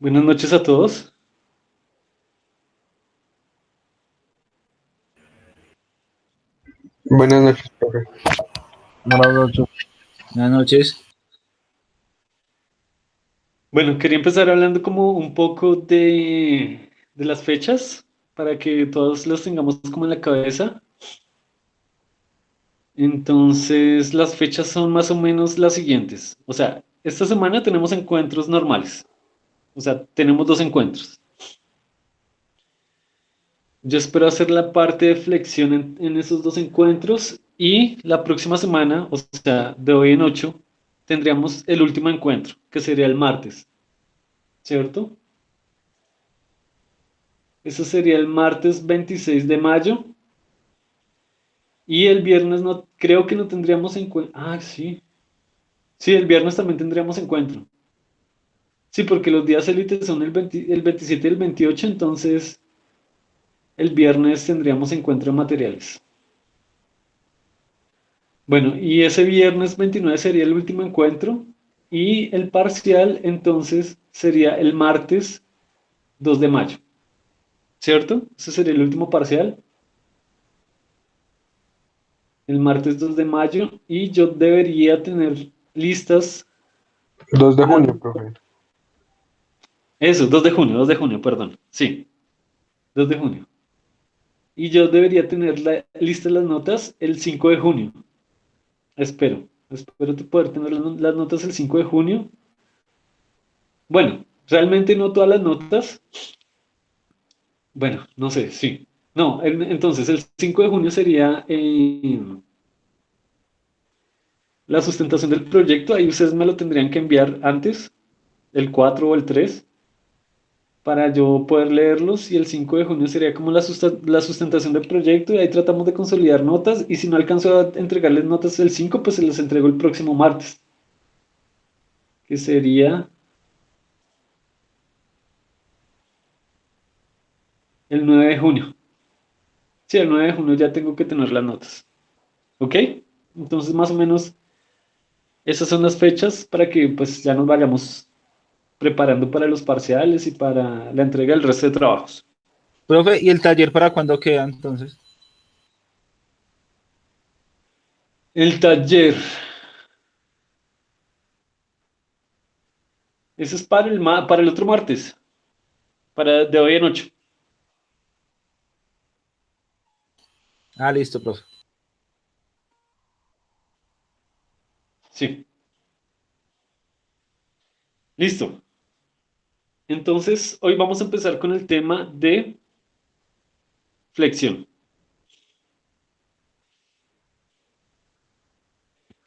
Buenas noches a todos. Buenas noches, profe. Buenas noches. Buenas noches. Bueno, quería empezar hablando como un poco de las fechas para que todos las tengamos como en la cabeza. Entonces, las fechas son más o menos las siguientes. O sea, esta semana tenemos encuentros normales. O sea, tenemos dos encuentros. Yo espero hacer la parte de flexión en esos dos encuentros y la próxima semana, o sea, de hoy en 8, tendríamos el último encuentro, que sería el martes, ¿cierto? Eso sería el martes 26 de mayo. Y el viernes no, creo que no tendríamos encuentro. Ah, sí. Sí, el viernes también tendríamos encuentro. Sí, porque los días élites son el 27 y el 28, entonces el viernes tendríamos encuentro de materiales. Bueno, y ese viernes 29 sería el último encuentro. Y el parcial, entonces, sería el martes 2 de mayo. ¿Cierto? Ese sería el último parcial. El martes 2 de mayo. Y yo debería tener listas 2 de las. junio, profe. Eso, 2 de junio, perdón. Sí, 2 de junio. Y yo debería tener listas las notas el 5 de junio. Espero poder tener las notas el 5 de junio. Bueno, realmente no todas las notas. Bueno, no sé, sí. No, entonces el 5 de junio sería la sustentación del proyecto. Ahí ustedes me lo tendrían que enviar antes, el 4 o el 3, para yo poder leerlos, y el 5 de junio sería como la sustentación del proyecto y ahí tratamos de consolidar notas, y si no alcanzo a entregarles notas el 5 pues se les entrego el próximo martes, que sería el 9 de junio. Sí, el 9 de junio ya tengo que tener las notas. ¿Ok? Entonces más o menos esas son las fechas para que pues ya nos vayamos preparando para los parciales y para la entrega del resto de trabajos. Profe, ¿y el taller para cuándo queda entonces? El taller. Ese es para el otro martes, para de hoy en 8. Ah, listo, profe. Sí. Listo. Entonces, hoy vamos a empezar con el tema de flexión.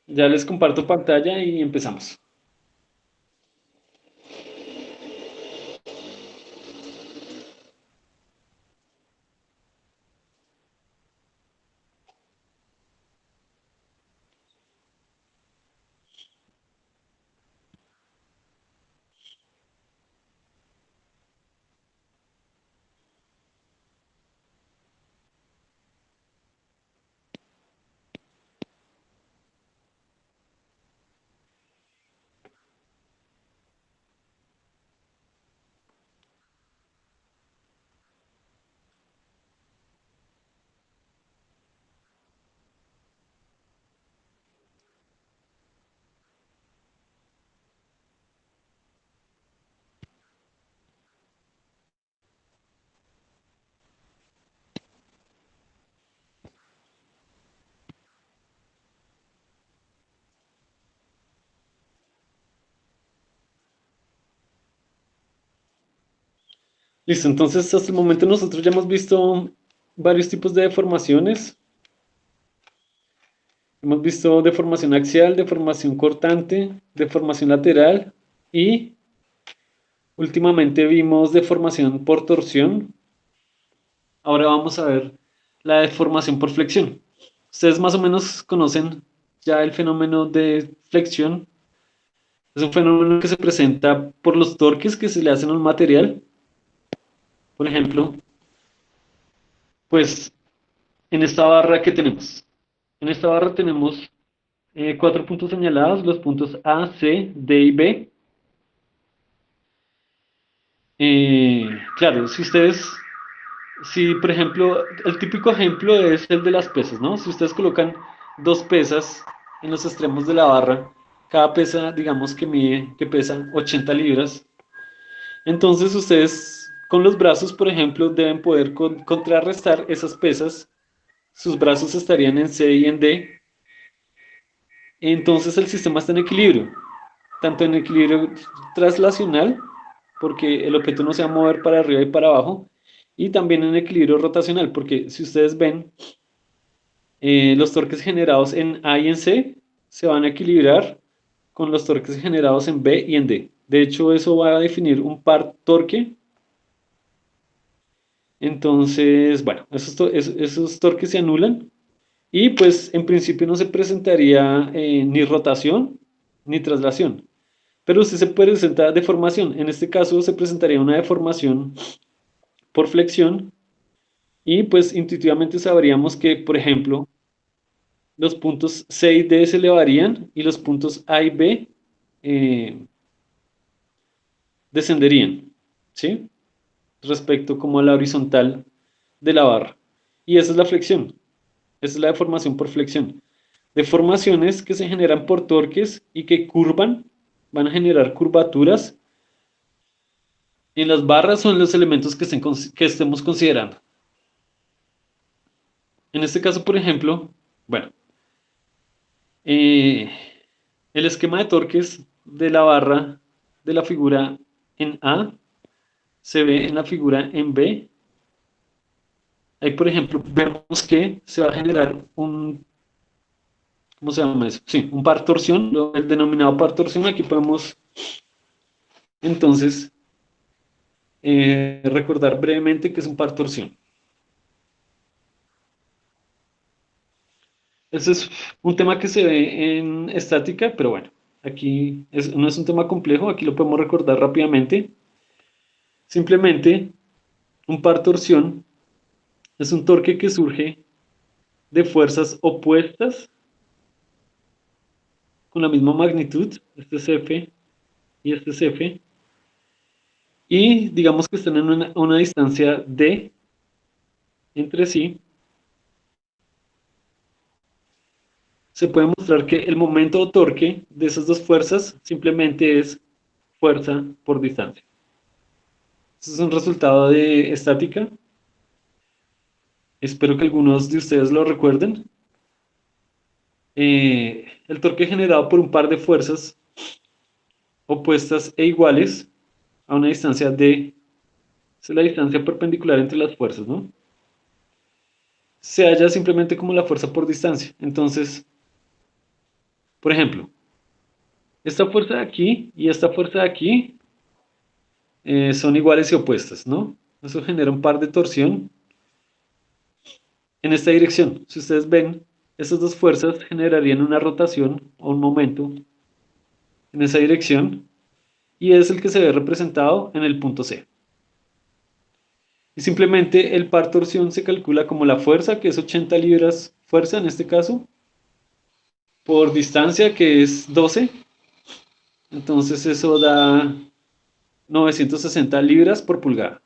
Ya les comparto pantalla y empezamos. Listo, entonces hasta el momento nosotros ya hemos visto varios tipos de deformaciones. Hemos visto deformación axial, deformación cortante, deformación lateral y últimamente vimos deformación por torsión. Ahora vamos a ver la deformación por flexión. Ustedes más o menos conocen ya el fenómeno de flexión. Es un fenómeno que se presenta por los torques que se le hacen a un material. Por ejemplo, pues en esta barra que tenemos. En esta barra tenemos 4 puntos señalados, los puntos A, C, D y B. Claro, si por ejemplo, el típico ejemplo es el de las pesas, ¿no? Si ustedes colocan dos pesas en los extremos de la barra, cada pesa, digamos que pesa 80 libras, entonces ustedes con los brazos, por ejemplo, deben poder contrarrestar esas pesas, sus brazos estarían en C y en D, entonces el sistema está en equilibrio, tanto en equilibrio traslacional, porque el objeto no se va a mover para arriba y para abajo, y también en equilibrio rotacional, porque si ustedes ven, los torques generados en A y en C se van a equilibrar con los torques generados en B y en D. De hecho, eso va a definir un par torque. Entonces, bueno, esos torques se anulan y pues en principio no se presentaría ni rotación ni traslación. Pero usted se presenta deformación. En este caso se presentaría una deformación por flexión y pues intuitivamente sabríamos que, por ejemplo, los puntos C y D se elevarían y los puntos A y B eh, descenderían, ¿sí? Respecto como a la horizontal de la barra. Y esa es la flexión, esa es la deformación por flexión. Deformaciones que se generan por torques y que curvan, van a generar curvaturas en las barras o en los elementos que estemos considerando. En este caso, por ejemplo, bueno, eh, el esquema de torques de la barra de la figura en A se ve en la figura en B. Ahí, por ejemplo, vemos que se va a generar ¿cómo se llama eso? Sí, un par torsión, el denominado par torsión. Aquí podemos entonces recordar brevemente que es un par torsión. Ese es un tema que se ve en estática, pero bueno, aquí no es un tema complejo, aquí lo podemos recordar rápidamente. Simplemente, un par torsión es un torque que surge de fuerzas opuestas con la misma magnitud, este es F y este es F, y digamos que están en una distancia D entre sí. Se puede mostrar que el momento o torque de esas dos fuerzas simplemente es fuerza por distancia. Este es un resultado de estática. Espero que algunos de ustedes lo recuerden. El torque generado por un par de fuerzas opuestas e iguales a una distancia d, es la distancia perpendicular entre las fuerzas, ¿no? Se halla simplemente como la fuerza por distancia. Entonces, por ejemplo, esta fuerza de aquí y esta fuerza de aquí son iguales y opuestas, ¿no? Eso genera un par de torsión en esta dirección. Si ustedes ven, estas dos fuerzas generarían una rotación o un momento en esa dirección y es el que se ve representado en el punto C. Y simplemente el par torsión se calcula como la fuerza, que es 80 libras fuerza en este caso, por distancia, que es 12. Entonces eso da 960 libras por pulgada.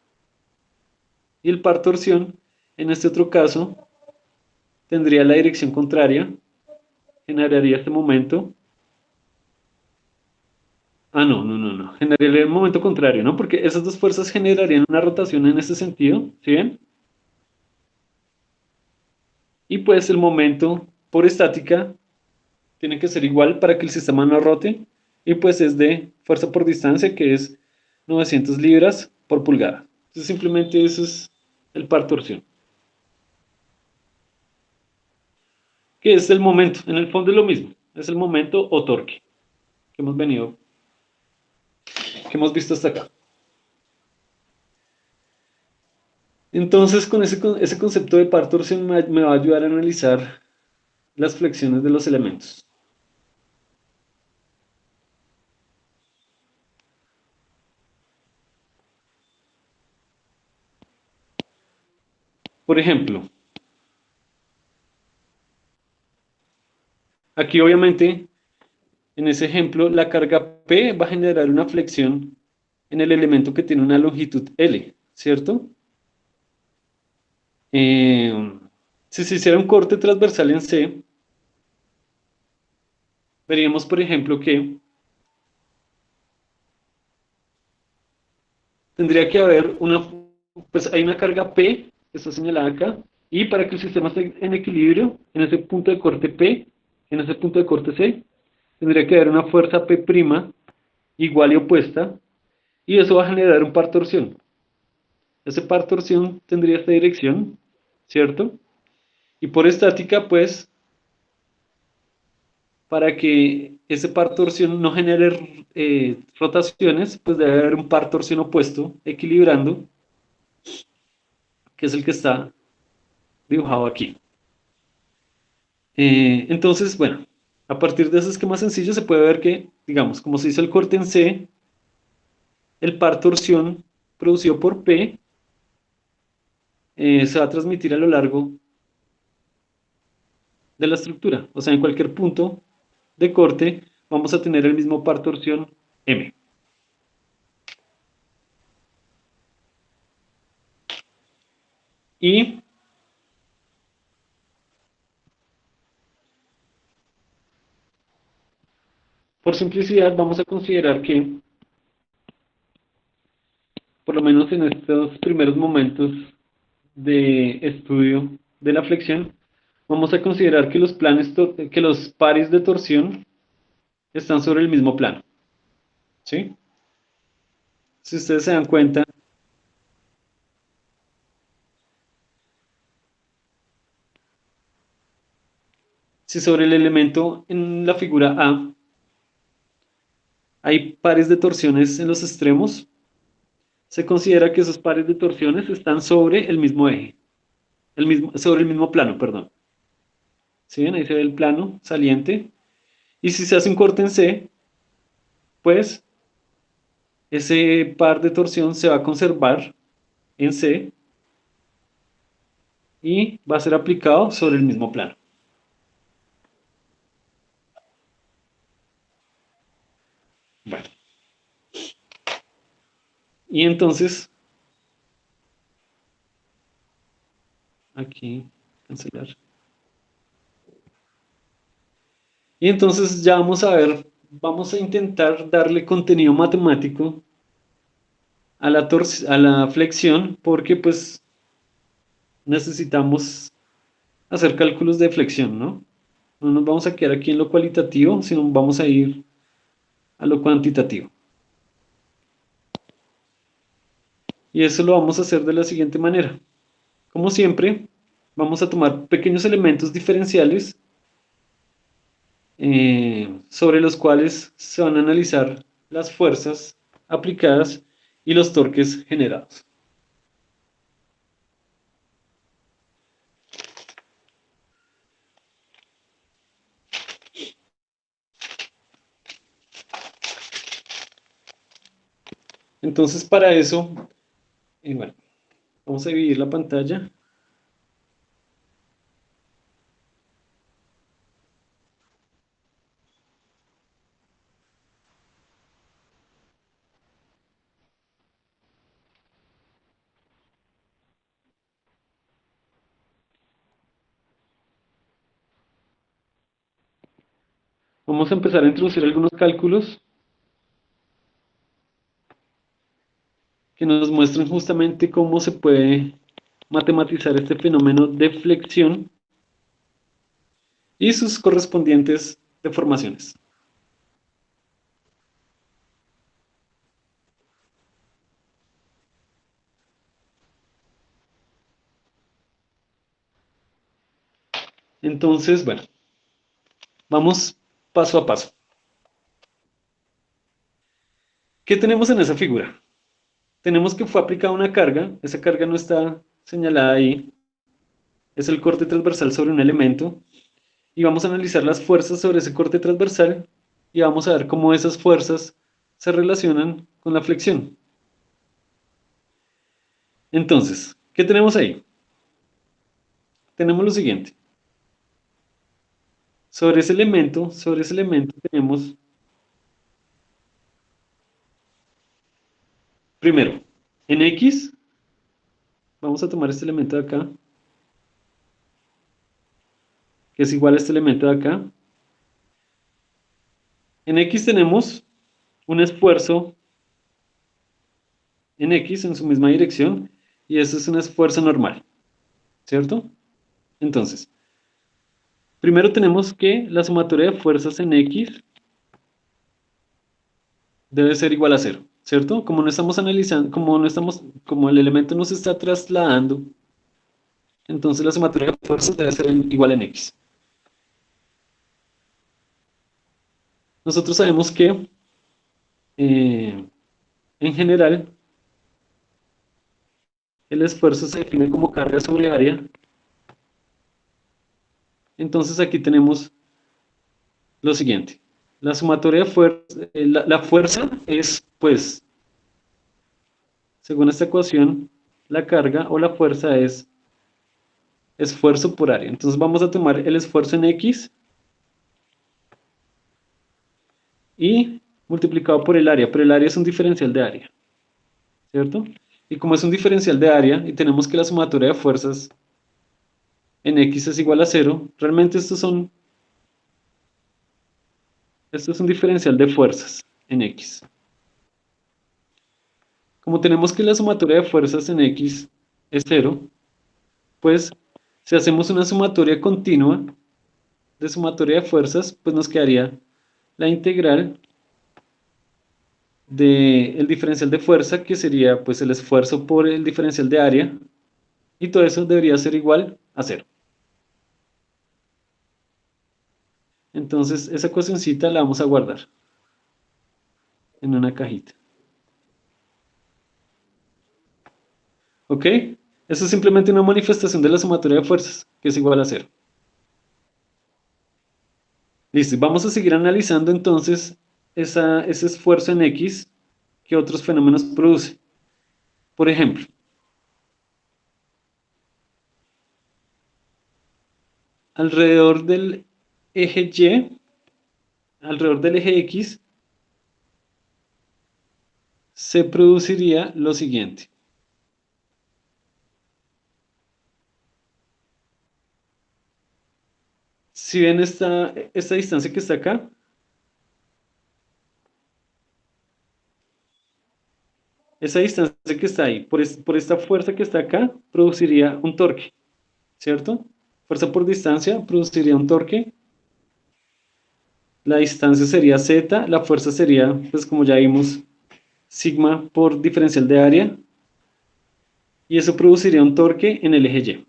Y el par torsión, en este otro caso, tendría la dirección contraria, generaría este momento. Ah, no, no, no, no. Generaría el momento contrario, ¿no? Porque esas dos fuerzas generarían una rotación en este sentido, ¿sí ven? Y pues el momento por estática tiene que ser igual para que el sistema no rote. Y pues es de fuerza por distancia, que es 900 libras por pulgada. Entonces simplemente eso es el par torsión. Que es el momento. En el fondo es lo mismo. Es el momento o torque que que hemos visto hasta acá. Entonces, con ese concepto de par torsión me va a ayudar a analizar las flexiones de los elementos. Por ejemplo, aquí obviamente, en ese ejemplo, la carga P va a generar una flexión en el elemento que tiene una longitud L, ¿cierto? Si se hiciera un corte transversal en C, veríamos, por ejemplo, que tendría que haber pues hay una carga P, que está señalada acá, y para que el sistema esté en equilibrio, en ese punto de corte P, en ese punto de corte C, tendría que haber una fuerza P' igual y opuesta, y eso va a generar un par torsión. Ese par torsión tendría esta dirección, ¿cierto? Y por estática, pues, para que ese par torsión no genere rotaciones, pues debe haber un par torsión opuesto, equilibrando, que es el que está dibujado aquí. Entonces, bueno, a partir de ese esquema sencillo se puede ver que, digamos, como se hizo el corte en C, el par torsión producido por P se va a transmitir a lo largo de la estructura. O sea, en cualquier punto de corte vamos a tener el mismo par torsión M. Y por simplicidad vamos a considerar que, por lo menos en estos primeros momentos de estudio de la flexión, vamos a considerar que que los pares de torsión están sobre el mismo plano. ¿Sí? Si ustedes se dan cuenta, si sobre el elemento en la figura A hay pares de torsiones en los extremos, se considera que esos pares de torsiones están sobre el mismo eje, sobre el mismo plano, perdón. ¿Sí ven? Ahí se ve el plano saliente. Y si se hace un corte en C, pues ese par de torsión se va a conservar en C y va a ser aplicado sobre el mismo plano. Bueno, y entonces, aquí, cancelar. Y entonces ya vamos a ver, vamos a intentar darle contenido matemático a a la flexión, porque pues necesitamos hacer cálculos de flexión, ¿no? No nos vamos a quedar aquí en lo cualitativo, sino vamos a ir a lo cuantitativo. Y eso lo vamos a hacer de la siguiente manera. Como siempre, vamos a tomar pequeños elementos diferenciales sobre los cuales se van a analizar las fuerzas aplicadas y los torques generados. Entonces, para eso, bueno, vamos a dividir la pantalla. Vamos a empezar a introducir algunos cálculos que nos muestran justamente cómo se puede matematizar este fenómeno de flexión y sus correspondientes deformaciones. Entonces, bueno, vamos paso a paso. ¿Qué tenemos en esa figura? Tenemos que fue aplicada una carga, esa carga no está señalada ahí, es el corte transversal sobre un elemento, y vamos a analizar las fuerzas sobre ese corte transversal y vamos a ver cómo esas fuerzas se relacionan con la flexión. Entonces, ¿qué tenemos ahí? Tenemos lo siguiente. Sobre ese elemento tenemos Primero, en X, vamos a tomar este elemento de acá, que es igual a este elemento de acá. En X tenemos un esfuerzo en X en su misma dirección, y eso es un esfuerzo normal, ¿cierto? Entonces, primero tenemos que la sumatoria de fuerzas en X debe ser igual a cero, ¿cierto? Como no estamos analizando, como el elemento no se está trasladando, entonces la sumatoria de fuerzas debe ser igual en X. Nosotros sabemos que, en general, el esfuerzo se define como carga sobre área. Entonces aquí tenemos lo siguiente. La sumatoria de fuerzas, la fuerza es, pues, según esta ecuación, la carga o la fuerza es esfuerzo por área. Entonces vamos a tomar el esfuerzo en X y multiplicado por el área, pero el área es un diferencial de área, ¿cierto? Y como es un diferencial de área y tenemos que la sumatoria de fuerzas en X es igual a cero, realmente esto es un diferencial de fuerzas en X. Como tenemos que la sumatoria de fuerzas en X es cero, pues si hacemos una sumatoria continua de sumatoria de fuerzas, pues nos quedaría la integral del diferencial de fuerza, que sería pues el esfuerzo por el diferencial de área, y todo eso debería ser igual a cero. Entonces esa ecuacioncita la vamos a guardar en una cajita. ¿Ok? Eso es simplemente una manifestación de la sumatoria de fuerzas, que es igual a cero. Listo, vamos a seguir analizando entonces ese esfuerzo en X que otros fenómenos produce. Por ejemplo, alrededor del eje Y, alrededor del eje X, se produciría lo siguiente. Si ven esta distancia que está acá, esa distancia que está ahí, por esta fuerza que está acá, produciría un torque, ¿cierto? Fuerza por distancia produciría un torque. La distancia sería z, la fuerza sería, pues como ya vimos, sigma por diferencial de área, y eso produciría un torque en el eje Y.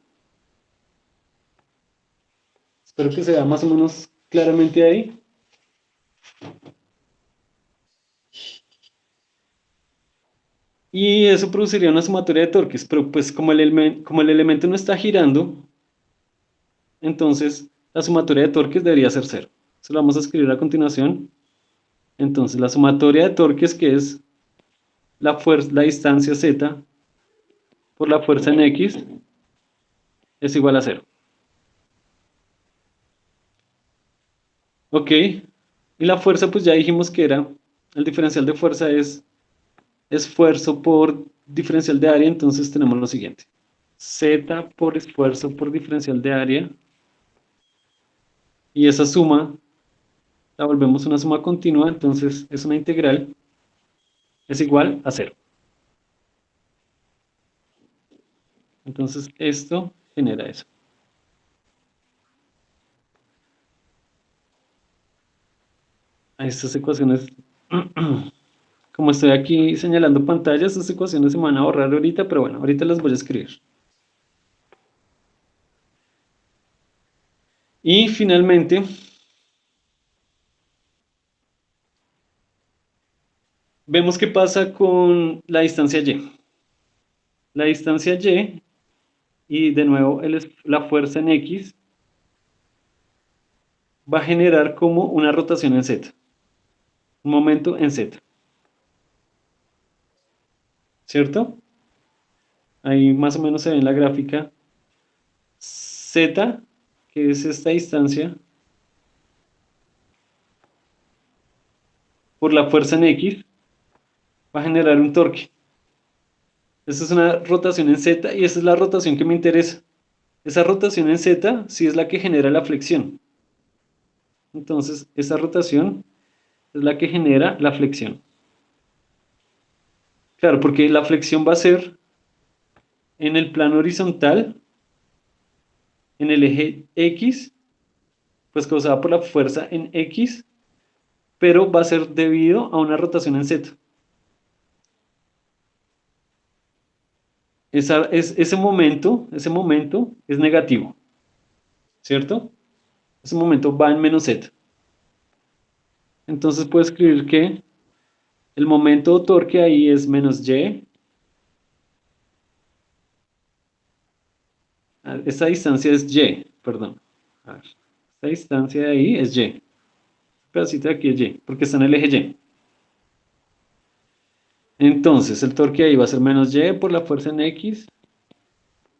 Espero que se vea más o menos claramente ahí. Y eso produciría una sumatoria de torques, pero pues como el elemento no está girando, entonces la sumatoria de torques debería ser cero. Eso lo vamos a escribir a continuación. Entonces la sumatoria de torques, que es la distancia z por la fuerza en X, es igual a cero. Ok, y la fuerza pues ya dijimos que era, el diferencial de fuerza es esfuerzo por diferencial de área, entonces tenemos lo siguiente. Z por esfuerzo por diferencial de área, y esa suma la volvemos una suma continua, entonces es una integral, es igual a cero. Entonces esto genera eso. A estas ecuaciones, como estoy aquí señalando pantallas, estas ecuaciones se me van a borrar ahorita, pero bueno, ahorita las voy a escribir. Y finalmente, vemos qué pasa con la distancia y. La distancia y de nuevo la fuerza en X va a generar como una rotación en Z, un momento en Z, ¿cierto? Ahí más o menos se ve en la gráfica Z, que es esta distancia, por la fuerza en X, va a generar un torque. Esta es una rotación en Z y esta es la rotación que me interesa. Esa rotación en Z sí es la que genera la flexión. Entonces, esta rotación es la que genera la flexión. Claro, porque la flexión va a ser en el plano horizontal, en el eje X, pues causada por la fuerza en X, pero va a ser debido a una rotación en Z. Ese momento es negativo, ¿cierto? Ese momento va en menos Z. Entonces puedo escribir que el momento o torque ahí es menos Y. Esta distancia es Y, perdón. A ver, esta distancia de ahí es Y. Este pedacito de aquí es Y, porque está en el eje Y. Entonces el torque ahí va a ser menos Y por la fuerza en X.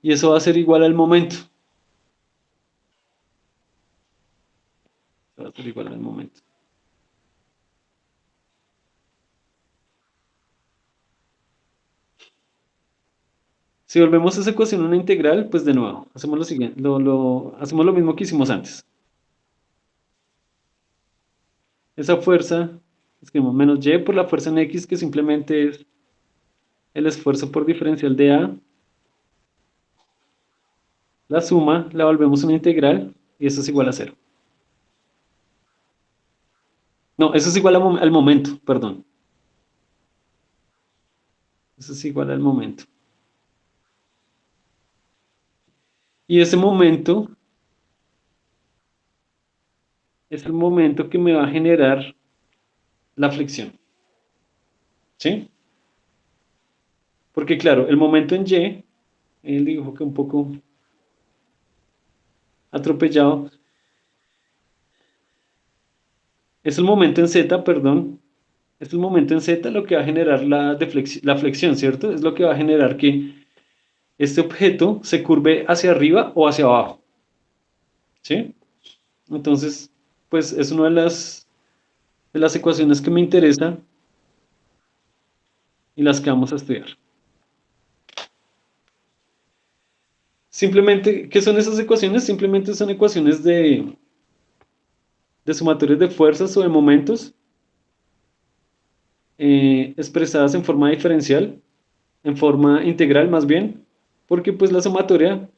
Y eso va a ser igual al momento. Va a ser igual al momento. Si volvemos a esa ecuación una integral, pues de nuevo, hacemos lo siguiente, hacemos lo mismo que hicimos antes. Esa fuerza, escribimos menos Y por la fuerza en X, que simplemente es el esfuerzo por diferencial de A. La suma la volvemos una integral y eso es igual a cero. No, eso es igual al momento, perdón. Eso es igual al momento. Y ese momento es el momento que me va a generar la flexión. ¿Sí? Porque claro, el momento en Y, el dibujo que un poco atropellado, es el momento en Z, perdón, es el momento en Z lo que va a generar la flexión, ¿cierto? Es lo que va a generar que este objeto se curve hacia arriba o hacia abajo, ¿sí? Entonces, pues es una de las ecuaciones que me interesa y las que vamos a estudiar. Simplemente, ¿qué son esas ecuaciones? Simplemente son ecuaciones de sumatorios de fuerzas o de momentos expresadas en forma diferencial, en forma integral más bien, porque pues la sumatoria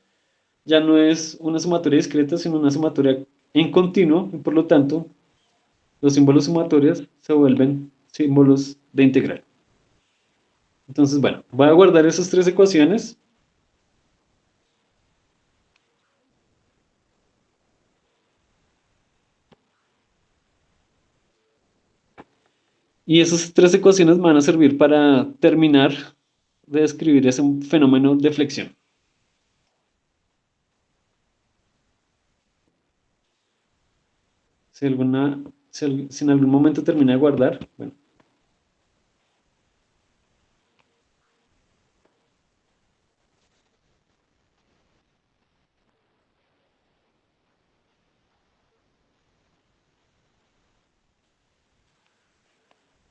ya no es una sumatoria discreta, sino una sumatoria en continuo, y por lo tanto los símbolos sumatorios se vuelven símbolos de integral. Entonces, bueno, voy a guardar esas tres ecuaciones. Y esas tres ecuaciones me van a servir para terminar de describir ese fenómeno de flexión. Si, si en algún momento termina de guardar, bueno.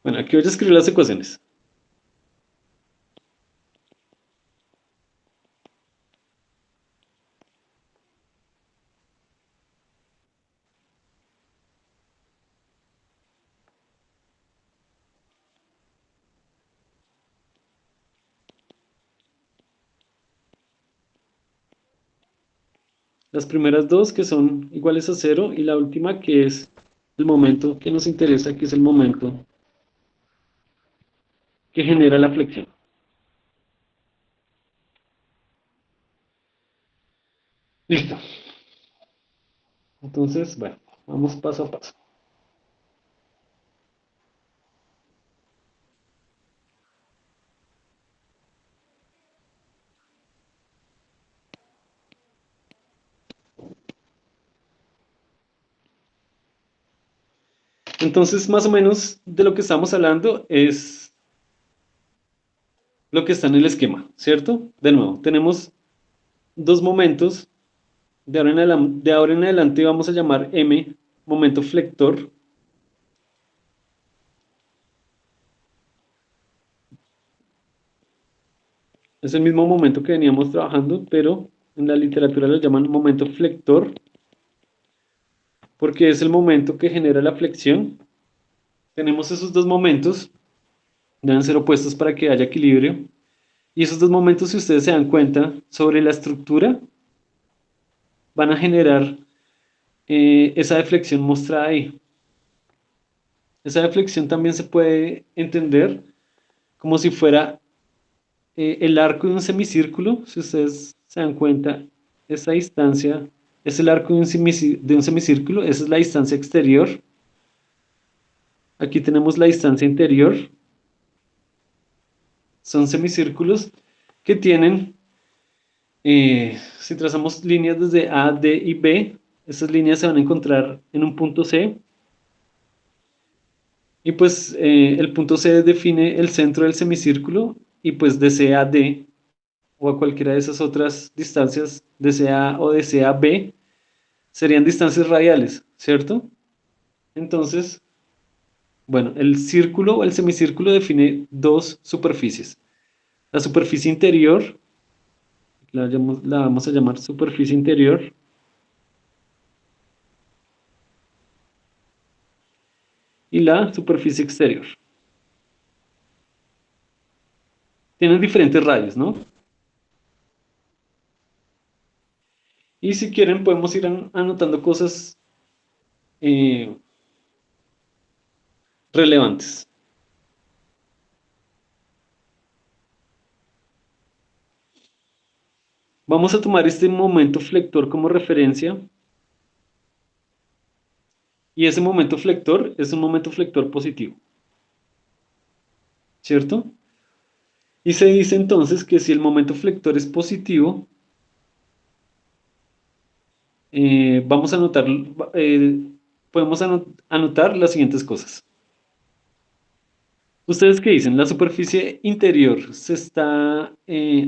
Bueno, aquí voy a escribir las ecuaciones. Las primeras dos que son iguales a cero y la última que es el momento que nos interesa, que es el momento que genera la flexión. Listo. Entonces, bueno, vamos paso a paso. Entonces, más o menos de lo que estamos hablando es lo que está en el esquema, ¿cierto? De nuevo, tenemos dos momentos. De ahora en adelante vamos a llamar M momento flector. Es el mismo momento que veníamos trabajando, pero en la literatura lo llaman momento flector, porque es el momento que genera la flexión. Tenemos esos dos momentos, deben ser opuestos para que haya equilibrio. Y esos dos momentos, si ustedes se dan cuenta sobre la estructura, van a generar esa deflexión mostrada ahí. Esa deflexión también se puede entender como si fuera el arco de un semicírculo. Si ustedes se dan cuenta, esa distancia es el arco de un semicírculo, esa es la distancia exterior. Aquí tenemos la distancia interior. Son semicírculos que tienen, si trazamos líneas desde A, D y B, esas líneas se van a encontrar en un punto C. Y pues el punto C define el centro del semicírculo y pues de C a D o a cualquiera de esas otras distancias de C a o de C a B serían distancias radiales, ¿cierto? Entonces, bueno, el círculo o el semicírculo define dos superficies. La superficie interior, la vamos a llamar superficie interior, y la superficie exterior. Tienen diferentes radios, ¿no? Y si quieren podemos ir anotando cosas eh, relevantes. Vamos a tomar este momento flector como referencia y ese momento flector es un momento flector positivo, ¿cierto? Y se dice entonces que si el momento flector es positivo, vamos a anotar, podemos anotar las siguientes cosas. ¿Ustedes qué dicen? ¿La superficie interior se está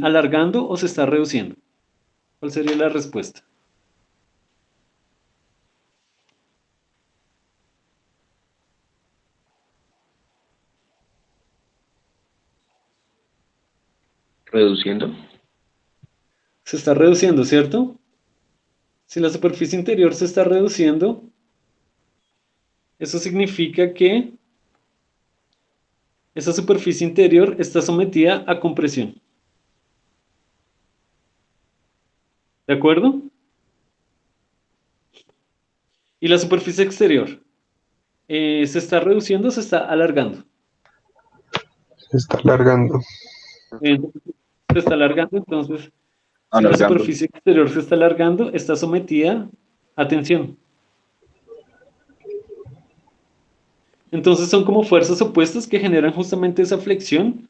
alargando o se está reduciendo? ¿Cuál sería la respuesta? Reduciendo. Se está reduciendo, ¿cierto? Si la superficie interior se está reduciendo, eso significa que esa superficie interior está sometida a compresión. ¿De acuerdo? Y la superficie exterior se está reduciendo o se está alargando. Se está alargando. Eh, Se está alargando, entonces, si la Alargando. superficie exterior se está alargando, está sometida a tensión. Entonces son como fuerzas opuestas que generan justamente esa flexión.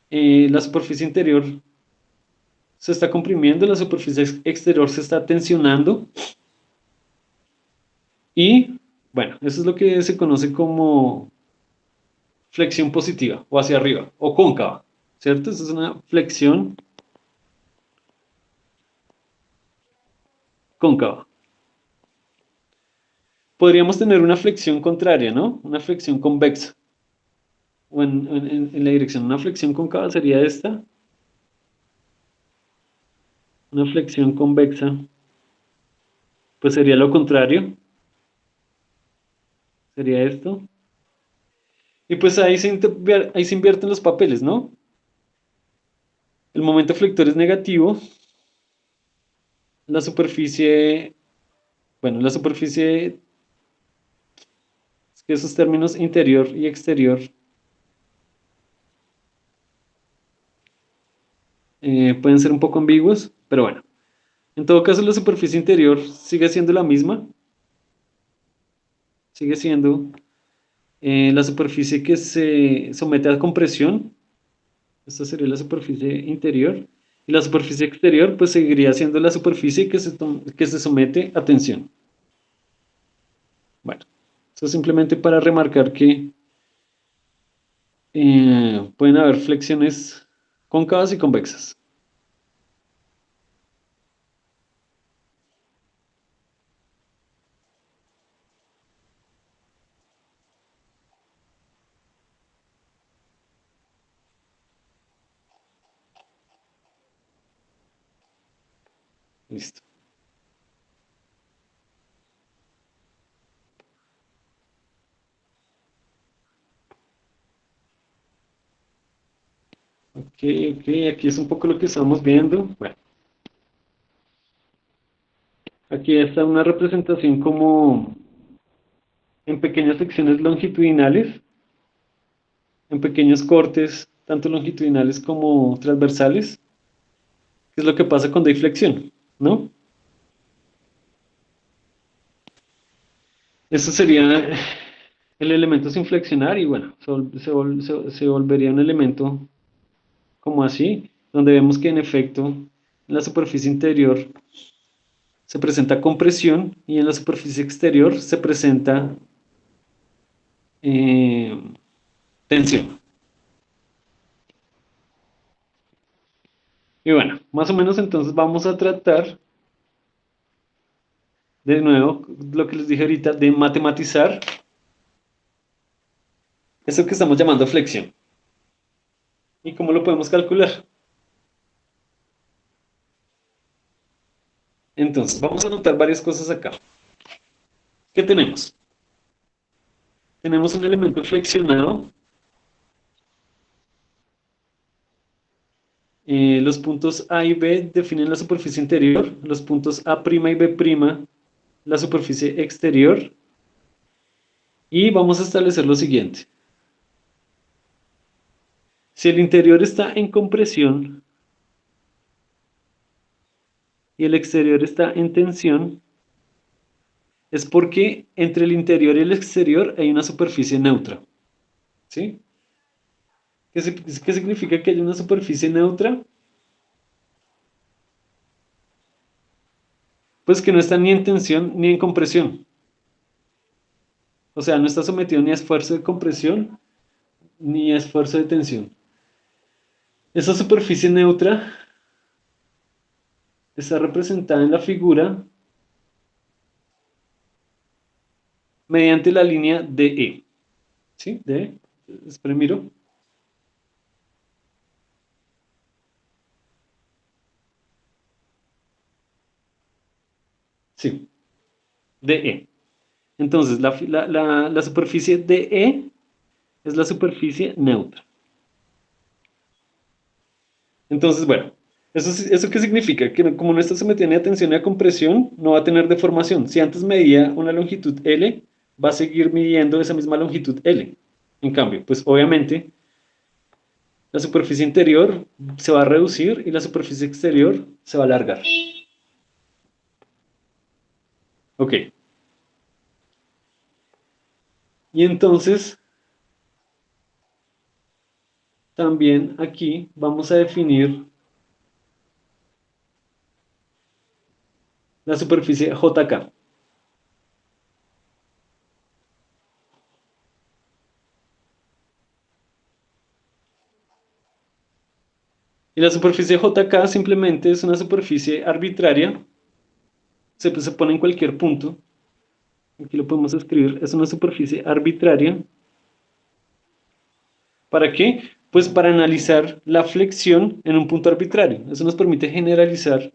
La superficie interior se está comprimiendo, la superficie exterior se está tensionando y, bueno, eso es lo que se conoce como flexión positiva o hacia arriba o cóncava, ¿cierto? Esa es una flexión cóncava. Podríamos tener una flexión contraria, ¿no? Una flexión convexa o en la dirección. Una flexión cóncava sería esta. Una flexión convexa, pues sería lo contrario, sería esto. Y pues ahí se invierten los papeles, ¿no? El momento flector es negativo, la superficie, bueno, la superficie, es que esos términos interior y exterior pueden ser un poco ambiguos, pero bueno. En todo caso, la superficie interior sigue siendo la misma, sigue siendo la superficie que se somete a compresión. Esta sería la superficie interior. Y la superficie exterior, pues seguiría siendo la superficie que se somete a tensión. Bueno, eso simplemente para remarcar que pueden haber flexiones cóncavas y convexas. Listo. Ok, ok, aquí es un poco lo que estamos viendo. Bueno, aquí está una representación como en pequeñas secciones longitudinales, en pequeños cortes, tanto longitudinales como transversales, que es lo que pasa cuando hay flexión, ¿no? Eso sería el elemento sin flexionar y bueno, se volvería un elemento como así, donde vemos que en efecto en la superficie interior se presenta compresión y en la superficie exterior se presenta eh, tensión. Y bueno, más o menos entonces vamos a tratar de nuevo lo que les dije ahorita de matematizar eso que estamos llamando flexión. ¿Y cómo lo podemos calcular? Entonces, vamos a anotar varias cosas acá. ¿Qué tenemos? Tenemos un elemento flexionado. Los puntos A y B definen la superficie interior. Los puntos A' y B' la superficie exterior. Y vamos a establecer lo siguiente. Si el interior está en compresión y el exterior está en tensión, es porque entre el interior y el exterior hay una superficie neutra. ¿Sí? ¿Qué significa que hay una superficie neutra? Pues que no está ni en tensión ni en compresión. O sea, no está sometido ni a esfuerzo de compresión ni a esfuerzo de tensión. Esa superficie neutra está representada en la figura mediante la línea DE. ¿Sí? DE. Espera, miro. Sí. DE. Entonces, la superficie DE es la superficie neutra. Entonces, bueno, ¿eso qué significa? Que como no está sometida ni a tensión ni a compresión, no va a tener deformación. Si antes medía una longitud L, va a seguir midiendo esa misma longitud L. En cambio, pues obviamente la superficie interior se va a reducir y la superficie exterior se va a alargar. Ok. Y entonces, también aquí vamos a definir la superficie JK. Y la superficie JK simplemente es una superficie arbitraria, se pone en cualquier punto, aquí lo podemos escribir, es una superficie arbitraria. ¿Para qué? Pues para analizar la flexión en un punto arbitrario. Eso nos permite generalizar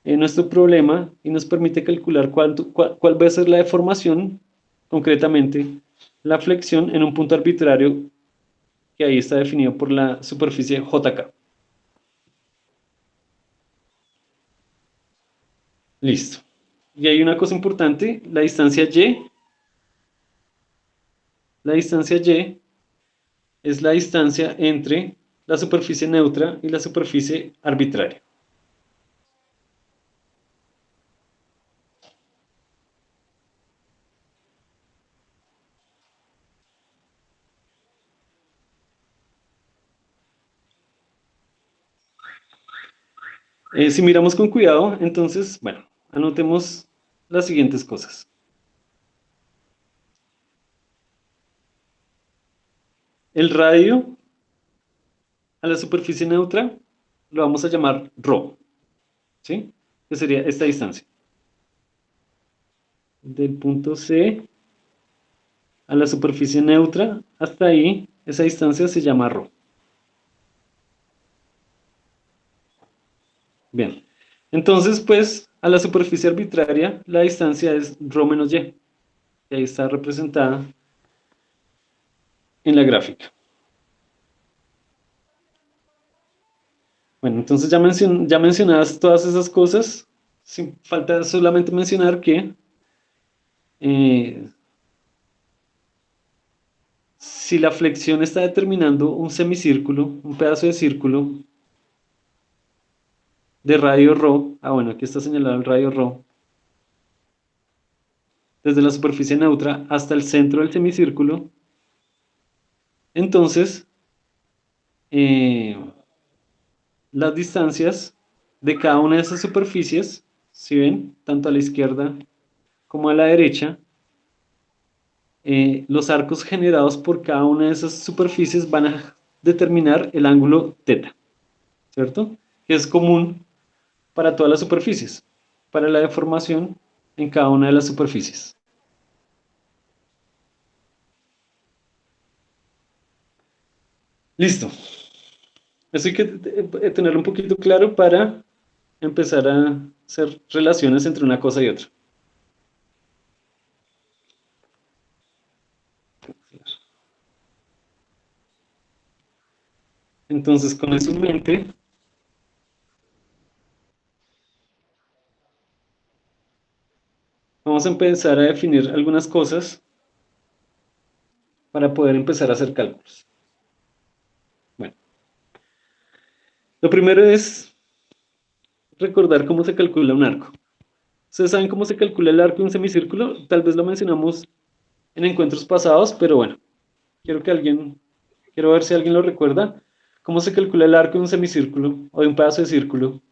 nuestro problema y nos permite calcular cuál va a ser la deformación, concretamente la flexión en un punto arbitrario que ahí está definido por la superficie JK. Listo. Y hay una cosa importante, la distancia Y. La distancia Y es la distancia entre la superficie neutra y la superficie arbitraria. Si miramos con cuidado, entonces, bueno, anotemos las siguientes cosas. El radio a la superficie neutra lo vamos a llamar ρ, ¿sí? Que sería esta distancia. Del punto C a la superficie neutra, hasta ahí, esa distancia se llama ρ. Bien. Entonces, pues, a la superficie arbitraria, la distancia es ρ menos y. Y ahí está representada en la gráfica. Bueno, entonces ya mencionadas todas esas cosas, falta solamente mencionar que eh, si la flexión está determinando un semicírculo, un pedazo de círculo de radio ρ, bueno, aquí está señalado el radio ρ, desde la superficie neutra hasta el centro del semicírculo, entonces eh, las distancias de cada una de esas superficies, si ven, tanto a la izquierda como a la derecha, los arcos generados por cada una de esas superficies van a determinar el ángulo θ, ¿cierto? Que es común para todas las superficies, para la deformación en cada una de las superficies. Listo. Eso hay que tenerlo un poquito claro para empezar a hacer relaciones entre una cosa y otra. Entonces, con eso en mente, vamos a empezar a definir algunas cosas para poder empezar a hacer cálculos. Bueno, lo primero es recordar cómo se calcula un arco. ¿Ustedes saben cómo se calcula el arco de un semicírculo? Tal vez lo mencionamos en encuentros pasados, pero bueno, quiero ver si alguien lo recuerda. ¿Cómo se calcula el arco de un semicírculo o de un pedazo de círculo?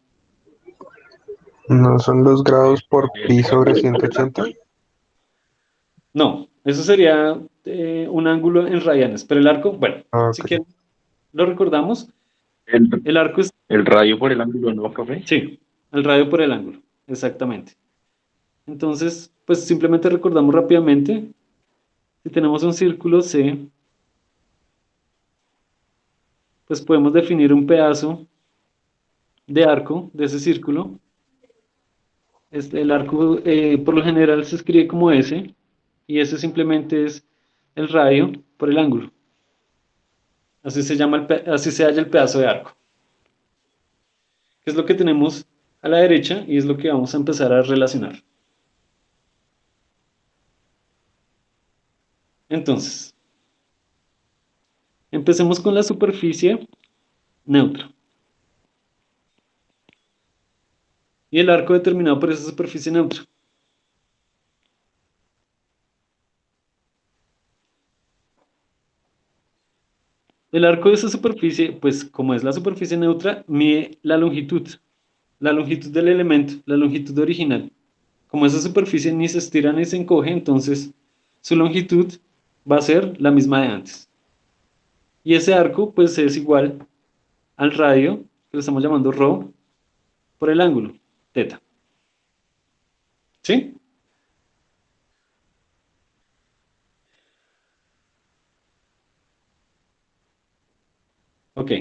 ¿No son los grados por pi sobre 180? No, eso sería un ángulo en radianes, pero el arco, bueno, Ah, si ok. quieren, lo recordamos. El, El arco es, el radio por el ángulo, ¿no, profe? sí, el radio por el ángulo, exactamente. Entonces, pues simplemente recordamos rápidamente. Si tenemos un círculo C, pues podemos definir un pedazo de arco de ese círculo. El arco por lo general se escribe como S, y S simplemente es el radio por el ángulo. Así se llama así se halla el pedazo de arco. Que es lo que tenemos a la derecha y es lo que vamos a empezar a relacionar. Entonces, empecemos con la superficie neutra. Y el arco determinado por esa superficie neutra. El arco de esa superficie, pues como es la superficie neutra, mide la longitud del elemento, la longitud original. Como esa superficie ni se estira ni se encoge, entonces su longitud va a ser la misma de antes. Y ese arco, pues es igual al radio, que lo estamos llamando ρ, por el ángulo, θ. ¿Sí? Ok.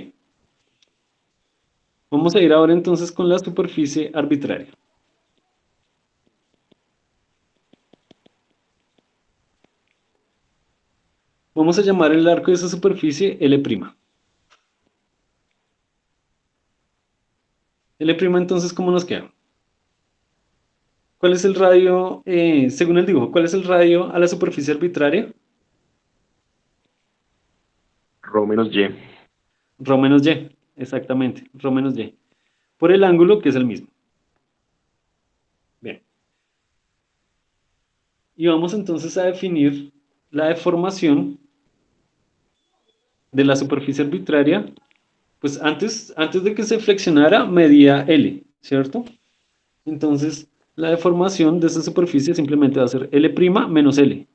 Vamos a ir ahora entonces con la superficie arbitraria. Vamos a llamar el arco de esa superficie L'. L' entonces, ¿cómo nos queda? ¿Cuál es el radio, según el dibujo, cuál es el radio a la superficie arbitraria? Rho menos Y. Rho menos y, exactamente, Rho menos y. Por el ángulo, que es el mismo. Bien. Y vamos entonces a definir la deformación de la superficie arbitraria. Pues antes de que se flexionara, medía L, ¿cierto? Entonces, la deformación de esa superficie simplemente va a ser L' menos L.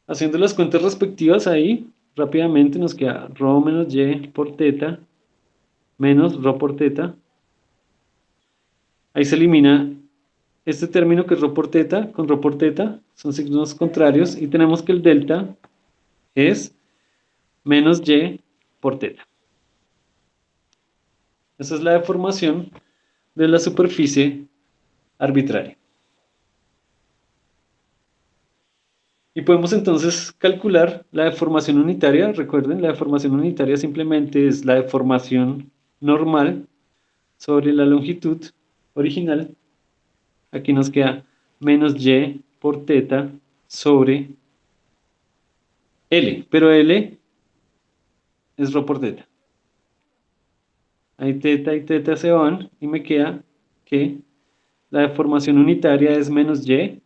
Haciendo las cuentas respectivas ahí, rápidamente nos queda ρ menos y por θ menos ρ por θ. Ahí se elimina este término que es ρ por θ con ρ por θ, son signos contrarios, y tenemos que el delta es menos y por θ. Esa es la deformación de la superficie arbitraria. Y podemos entonces calcular la deformación unitaria. Recuerden, la deformación unitaria simplemente es la deformación normal sobre la longitud original. Aquí nos queda menos y por teta sobre L, pero L es rho por teta. Ahí teta y teta se van y me queda que la deformación unitaria es menos y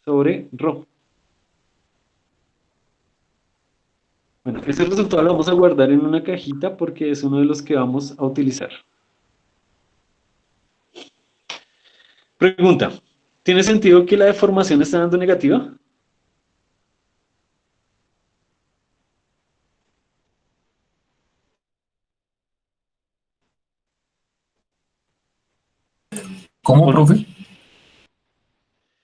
sobre rho. Bueno, ese resultado lo vamos a guardar en una cajita porque es uno de los que vamos a utilizar. Pregunta, ¿tiene sentido que la deformación está dando negativa? ¿Cómo, ¿O no? profe?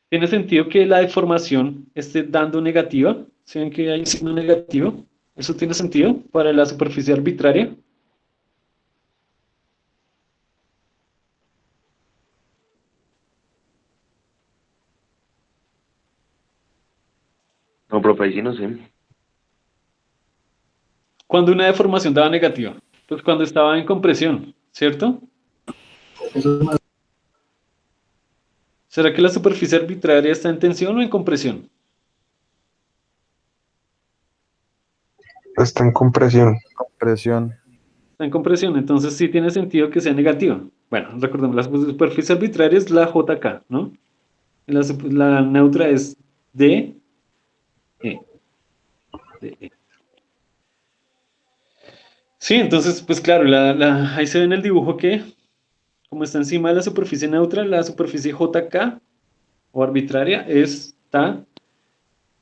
¿Tiene sentido que la deformación esté dando negativa? ¿Sí ven que hay un signo negativo? ¿Eso tiene sentido para la superficie arbitraria? No, profe, ahí sí no sé. Cuando una deformación daba negativa, pues cuando estaba en compresión, ¿cierto? ¿Será que la superficie arbitraria está en tensión o en compresión? Está en compresión. Presión. Está en compresión, entonces sí tiene sentido que sea negativa. Bueno, recordemos, la superficie arbitraria es la JK, ¿no? Y la neutra es DE. DE. Sí, entonces, pues claro, ahí se ve en el dibujo que, como está encima de la superficie neutra, la superficie JK o arbitraria está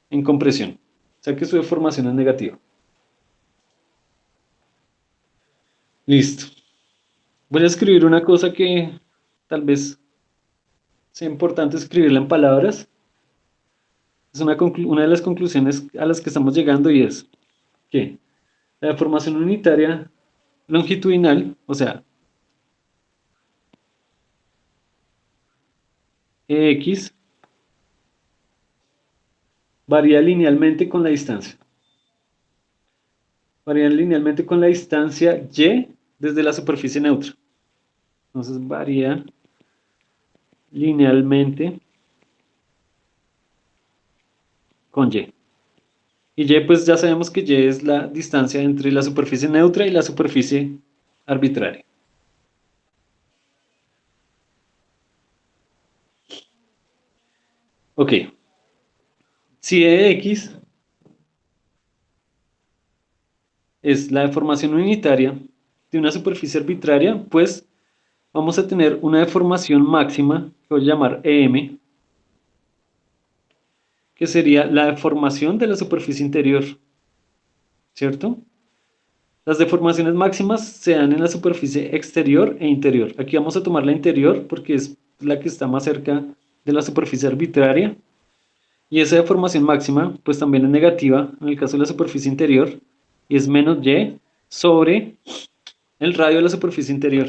en compresión. O sea que su deformación es negativa. Listo. Voy a escribir una cosa que tal vez sea importante escribirla en palabras. Es una de las conclusiones a las que estamos llegando y es que la deformación unitaria longitudinal, o sea, EX, varía linealmente con la distancia. Varía linealmente con la distancia Y desde la superficie neutra. Entonces varía linealmente con Y. Y Y pues ya sabemos que Y es la distancia entre la superficie neutra y la superficie arbitraria. Ok, si EX es la deformación unitaria de una superficie arbitraria, pues vamos a tener una deformación máxima que voy a llamar EM, que sería la deformación de la superficie interior, ¿cierto? Las deformaciones máximas se dan en la superficie exterior e interior. Aquí vamos a tomar la interior porque es la que está más cerca de la superficie arbitraria. Y esa deformación máxima, pues también es negativa en el caso de la superficie interior, y es menos y sobre el radio de la superficie interior.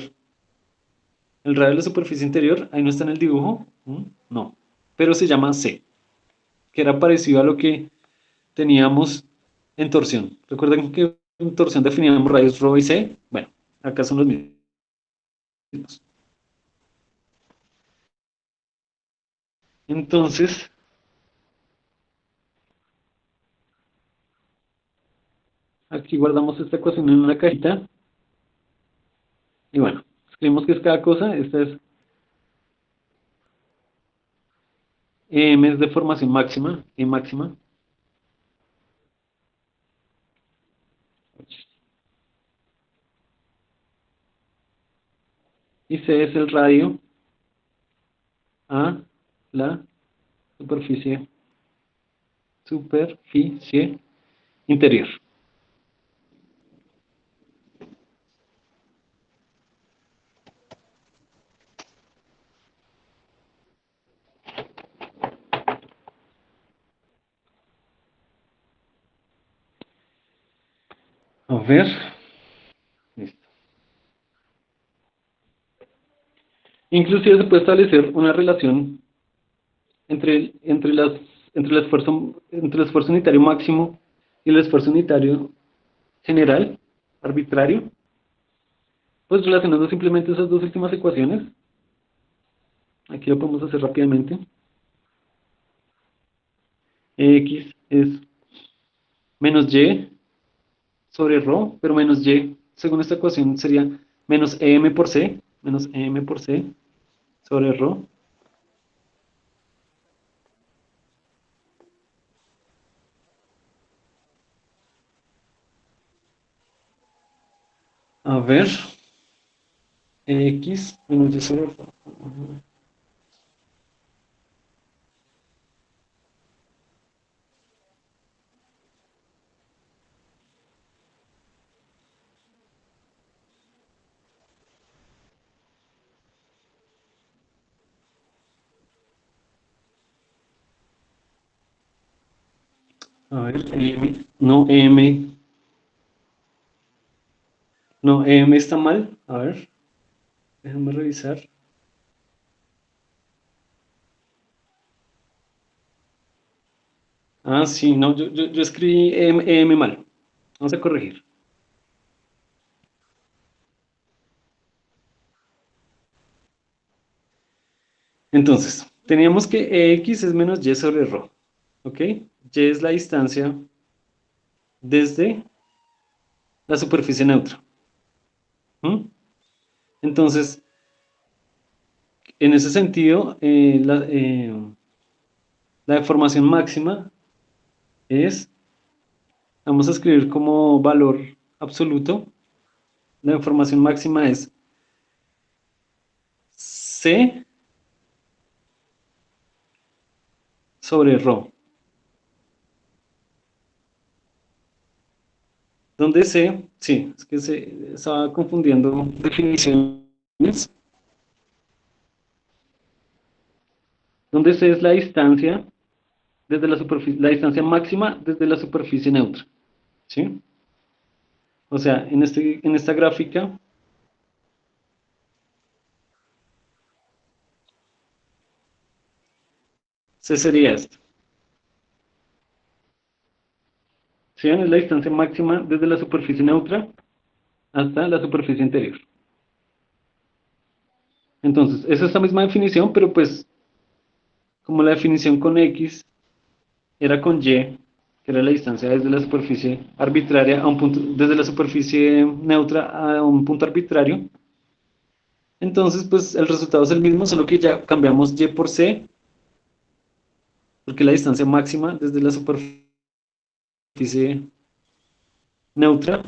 El radio de la superficie interior, ahí no está en el dibujo, no, pero se llama C, que era parecido a lo que teníamos en torsión. ¿Recuerdan que en torsión definíamos radios ρ y C? Bueno, acá son los mismos. Entonces, aquí guardamos esta ecuación en una cajita, y bueno, escribimos que es cada cosa. Esta es EM, es deformación máxima, E máxima. Y C es el radio a la superficie, superficie interior. A ver, listo. Inclusive se puede establecer una relación entre el esfuerzo unitario máximo y el esfuerzo unitario general, arbitrario, pues relacionando simplemente esas dos últimas ecuaciones. Aquí lo podemos hacer rápidamente. X es menos Y sobre ρ, pero menos Y, según esta ecuación, sería menos EM por C, menos EM por C sobre ρ. A ver, X menos Y sobre ρ. A ver, no, EM está mal. A ver, déjame revisar. Ah, sí, no, yo escribí EM mal. Vamos a corregir. Entonces, teníamos que X es menos Y sobre ρ. ¿Ok? Y es la distancia desde la superficie neutra. ¿Mm? Entonces, en ese sentido, la deformación máxima es, vamos a escribir como valor absoluto, la deformación máxima es C sobre ρ, donde C, sí, es que se estaba confundiendo definiciones, donde C es la distancia desde la superficie, la distancia máxima desde la superficie neutra, ¿sí? O sea, en esta gráfica, C sería esto. ¿Sí? Es la distancia máxima desde la superficie neutra hasta la superficie interior. Entonces, es esta misma definición, pero pues, como la definición con X era con Y, que era la distancia desde la superficie arbitraria a un punto, desde la superficie neutra a un punto arbitrario, entonces, pues el resultado es el mismo, solo que ya cambiamos Y por C, porque la distancia máxima desde la superficie neutra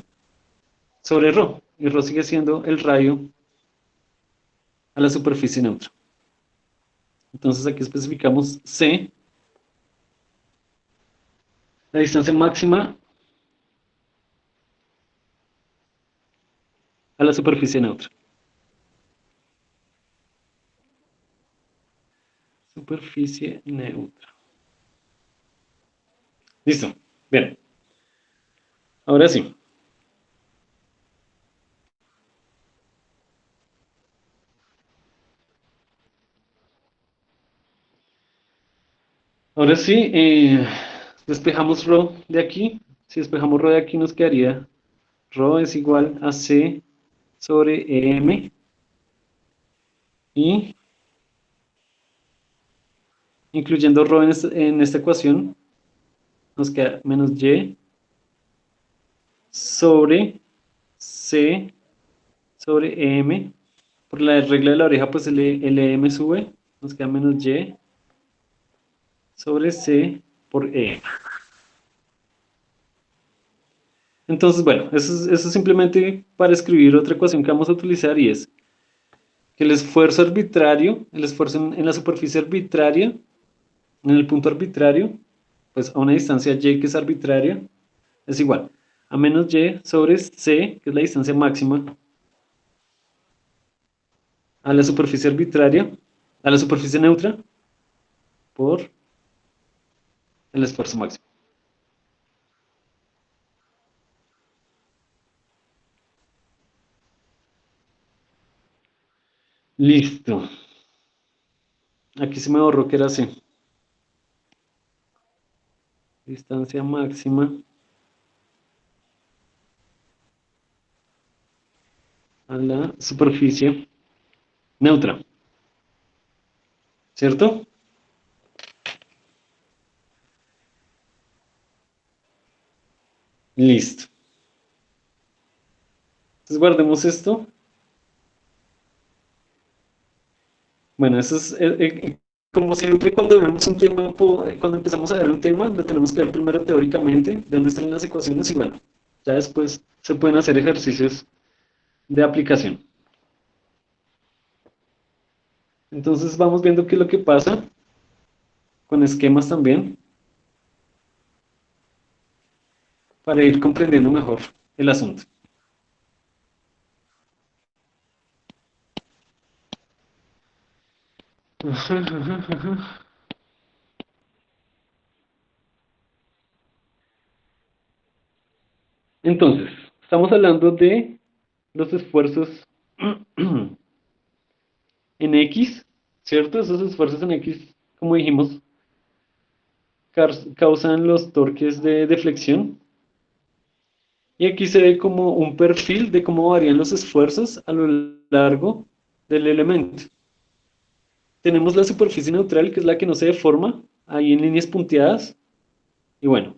sobre ρ, y ρ sigue siendo el radio a la superficie neutra. Entonces aquí especificamos C, la distancia máxima a la superficie neutra. Superficie neutra. Listo. Bien. Ahora sí. Ahora sí, despejamos ρ de aquí. Si despejamos ρ de aquí nos quedaría ρ es igual a C sobre EM y incluyendo ρ en esta ecuación nos queda menos Y sobre C sobre EM. Por la regla de la oreja pues el EM sube, nos queda menos Y sobre C por E. Entonces, bueno, eso es simplemente para escribir otra ecuación que vamos a utilizar y es que el esfuerzo arbitrario, el esfuerzo en la superficie arbitraria, en el punto arbitrario, pues a una distancia y que es arbitraria, es igual a menos y sobre c, que es la distancia máxima, a la superficie arbitraria, a la superficie neutra, por el esfuerzo máximo. Listo. Aquí se me borró que era C. Distancia máxima a la superficie neutra. ¿Cierto? Listo. Entonces guardemos esto. Bueno, eso es como siempre cuando vemos un tema, cuando empezamos a ver un tema, lo tenemos que ver primero teóricamente, de dónde están las ecuaciones y bueno, ya después se pueden hacer ejercicios de aplicación. Entonces vamos viendo qué es lo que pasa con esquemas también para ir comprendiendo mejor el asunto. Entonces, estamos hablando de los esfuerzos en X, ¿cierto? Esos esfuerzos en X, como dijimos, causan los torques de deflexión. Y aquí se ve como un perfil de cómo varían los esfuerzos a lo largo del elemento. Tenemos la superficie neutral, que es la que no se deforma, ahí en líneas punteadas. Y bueno,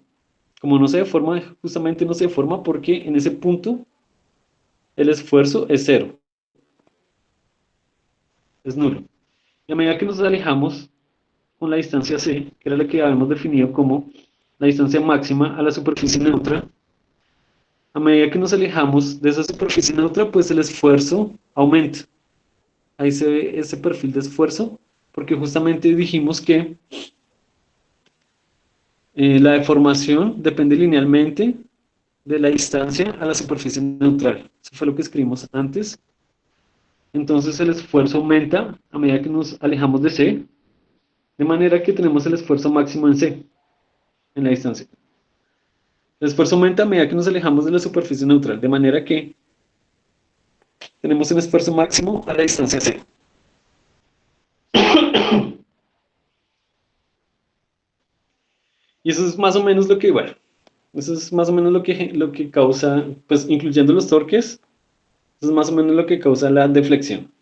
como no se deforma, justamente no se deforma porque en ese punto el esfuerzo es cero, es nulo. Y a medida que nos alejamos con la distancia c, que era la que habíamos definido como la distancia máxima a la superficie neutra, a medida que nos alejamos de esa superficie neutra, pues el esfuerzo aumenta. Ahí se ve ese perfil de esfuerzo, porque justamente dijimos que la deformación depende linealmente de la distancia a la superficie neutral. Eso fue lo que escribimos antes. Entonces el esfuerzo aumenta a medida que nos alejamos de C, de manera que tenemos el esfuerzo máximo en C, en la distancia. El esfuerzo aumenta a medida que nos alejamos de la superficie neutral, de manera que tenemos un esfuerzo máximo a la distancia C. Y eso es más o menos lo que, bueno, eso es más o menos lo que causa, pues incluyendo los torques, eso es más o menos lo que causa la deflexión.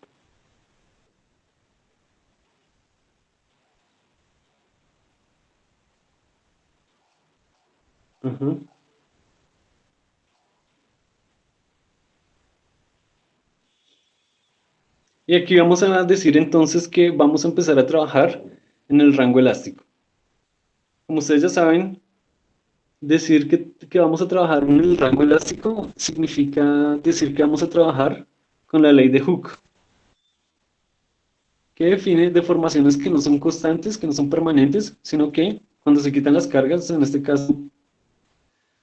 Uh-huh. Y aquí vamos a decir entonces que vamos a empezar a trabajar en el rango elástico. Como ustedes ya saben, decir que vamos a trabajar en el rango elástico significa decir que vamos a trabajar con la ley de Hooke, que define deformaciones que no son constantes, que no son permanentes, sino que cuando se quitan las cargas, en este caso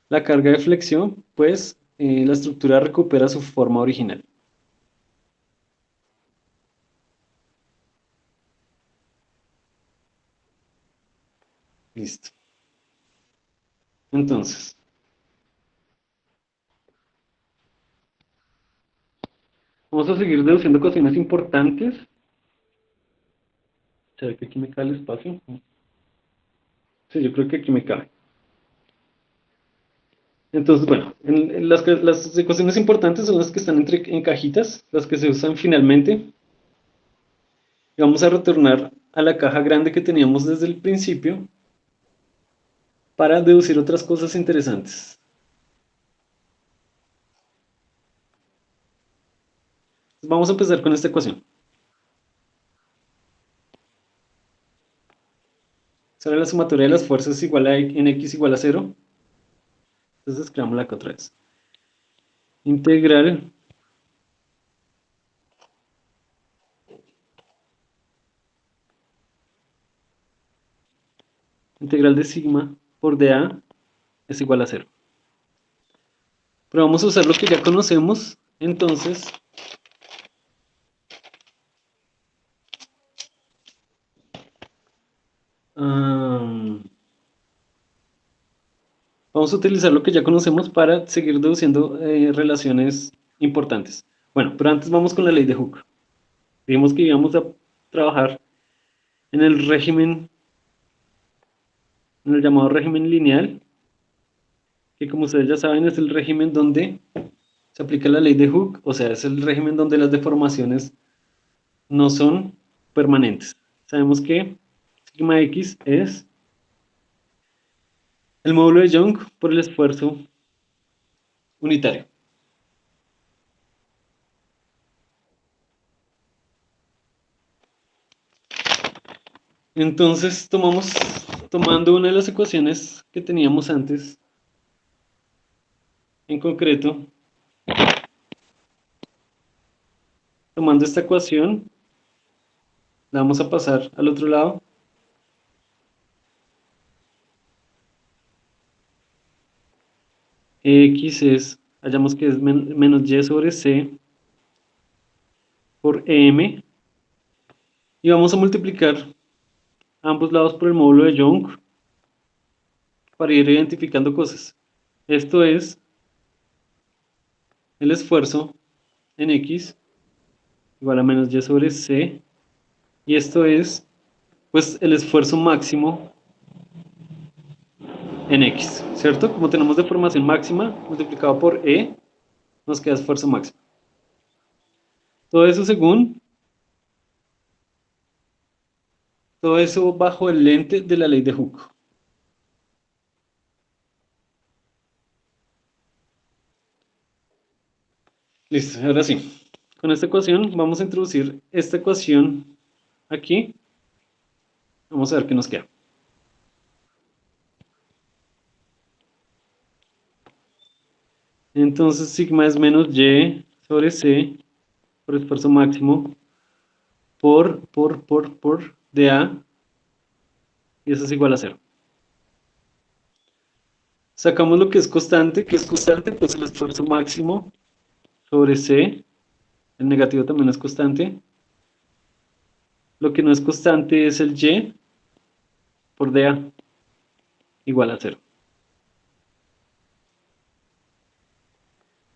la carga de flexión, pues la estructura recupera su forma original. Listo. Entonces, vamos a seguir deduciendo ecuaciones importantes. ¿Será que aquí me cae el espacio? Sí, yo creo que aquí me cabe. Entonces, bueno, las ecuaciones importantes son las que están en cajitas, las que se usan finalmente. Y vamos a retornar a la caja grande que teníamos desde el principio para deducir otras cosas interesantes. Vamos a empezar con esta ecuación. Será la sumatoria de las fuerzas igual a en x igual a 0. Entonces escribámosla acá otra vez. Integral de sigma por dA es igual a 0. Pero vamos a usar lo que ya conocemos, entonces vamos a utilizar lo que ya conocemos para seguir deduciendo relaciones importantes. Bueno, pero antes vamos con la ley de Hooke. Dijimos que íbamos a trabajar en el régimen, en el llamado régimen lineal, que como ustedes ya saben es el régimen donde se aplica la ley de Hooke, o sea, es el régimen donde las deformaciones no son permanentes. Sabemos que sigma x es el módulo de Young por el esfuerzo unitario. Entonces tomando una de las ecuaciones que teníamos antes, en concreto, tomando esta ecuación, la vamos a pasar al otro lado. X es, hallamos que es menos y sobre c por m, y vamos a multiplicar ambos lados por el módulo de Young para ir identificando cosas. Esto es el esfuerzo en x igual a menos y sobre c, y esto es pues el esfuerzo máximo en x, ¿cierto? Como tenemos deformación máxima multiplicado por e, nos queda esfuerzo máximo. Todo eso todo eso bajo el lente de la ley de Hooke. Listo, ahora sí. Con esta ecuación vamos a introducir esta ecuación aquí. Vamos a ver qué nos queda. Entonces sigma es menos y sobre c por esfuerzo máximo por dA, y eso es igual a 0. Sacamos lo que es constante pues el esfuerzo máximo sobre c, el negativo también es constante. Lo que no es constante es el y por dA, igual a 0.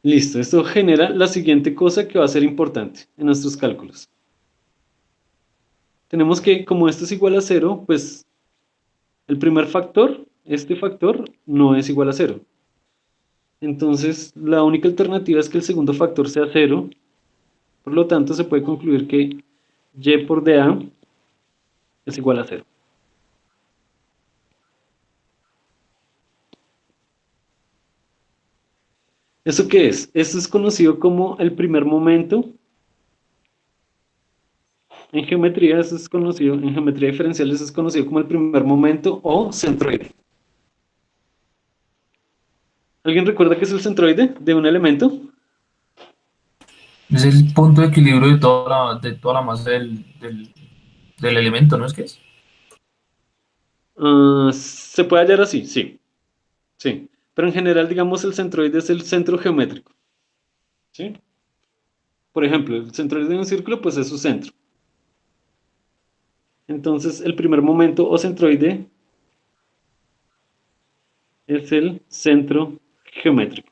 Listo, esto genera la siguiente cosa que va a ser importante en nuestros cálculos. Tenemos que, como esto es igual a 0, pues el primer factor, este factor, no es igual a 0. Entonces, la única alternativa es que el segundo factor sea 0. Por lo tanto, se puede concluir que y por dA es igual a 0. ¿Eso qué es? Esto es conocido como el primer momento. En geometría, eso es conocido, en geometría diferencial, eso es conocido como el primer momento o centroide. ¿Alguien recuerda qué es el centroide de un elemento? Es el punto de equilibrio de toda la masa del elemento, ¿no es que es? Se puede hallar así, sí, sí. Pero en general, digamos, el centroide es el centro geométrico, ¿sí? Por ejemplo, el centroide de un círculo, pues es su centro. Entonces, el primer momento o centroide es el centro geométrico.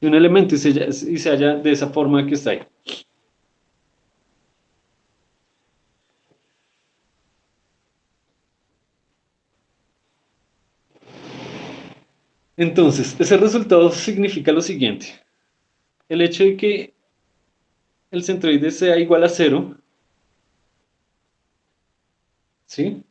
De un elemento y se halla de esa forma que está ahí. Entonces, ese resultado significa lo siguiente. El hecho de que el centroide sea igual a 0, ¿sí?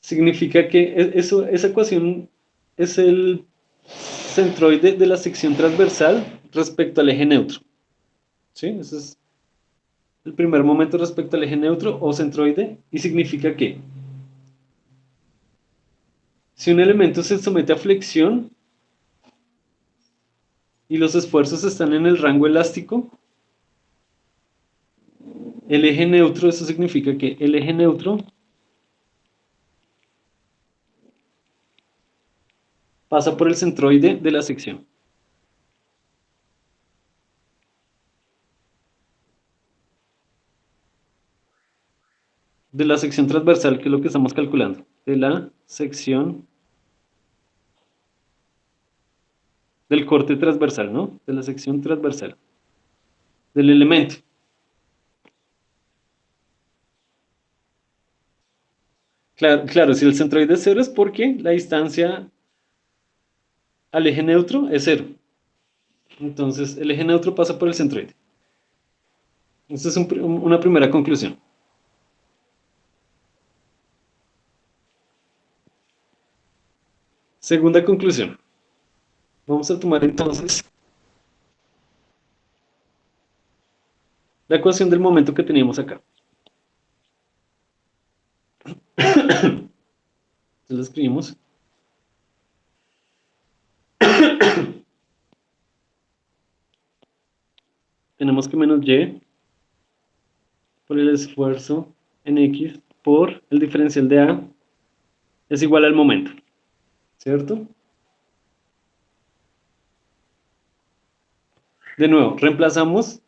Significa que esa ecuación es el centroide de la sección transversal respecto al eje neutro, ¿sí? Ese es el primer momento respecto al eje neutro o centroide, y significa que si un elemento se somete a flexión y los esfuerzos están en el rango elástico, el eje neutro, eso significa que el eje neutro pasa por el centroide de la sección. de la sección transversal, que es lo que estamos calculando, de la sección del corte transversal, ¿no? De la sección transversal, del elemento. Claro, claro, si el centroide es cero es porque la distancia al eje neutro es cero. Entonces, el eje neutro pasa por el centroide. Esta es una primera conclusión. Segunda conclusión. Vamos a tomar entonces la ecuación del momento que teníamos acá. Entonces la escribimos. Tenemos que menos y por el esfuerzo en x por el diferencial de a es igual al momento, ¿cierto? De nuevo, reemplazamos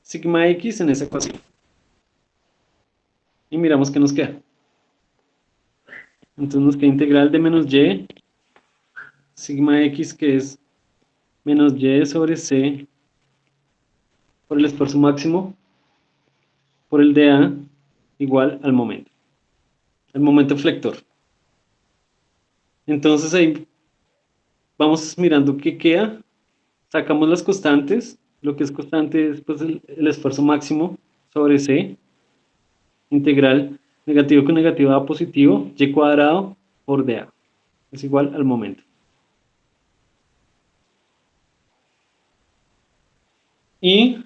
sigma x en esa ecuación. Y miramos qué nos queda. Entonces nos queda integral de menos y sigma x, que es menos y sobre c por el esfuerzo máximo por el de a igual al momento. El momento flector. Entonces ahí vamos mirando qué queda. Sacamos las constantes. Lo que es constante es pues, el esfuerzo máximo sobre c. Integral negativo con negativo a positivo. Y cuadrado por dA. Es igual al momento. Y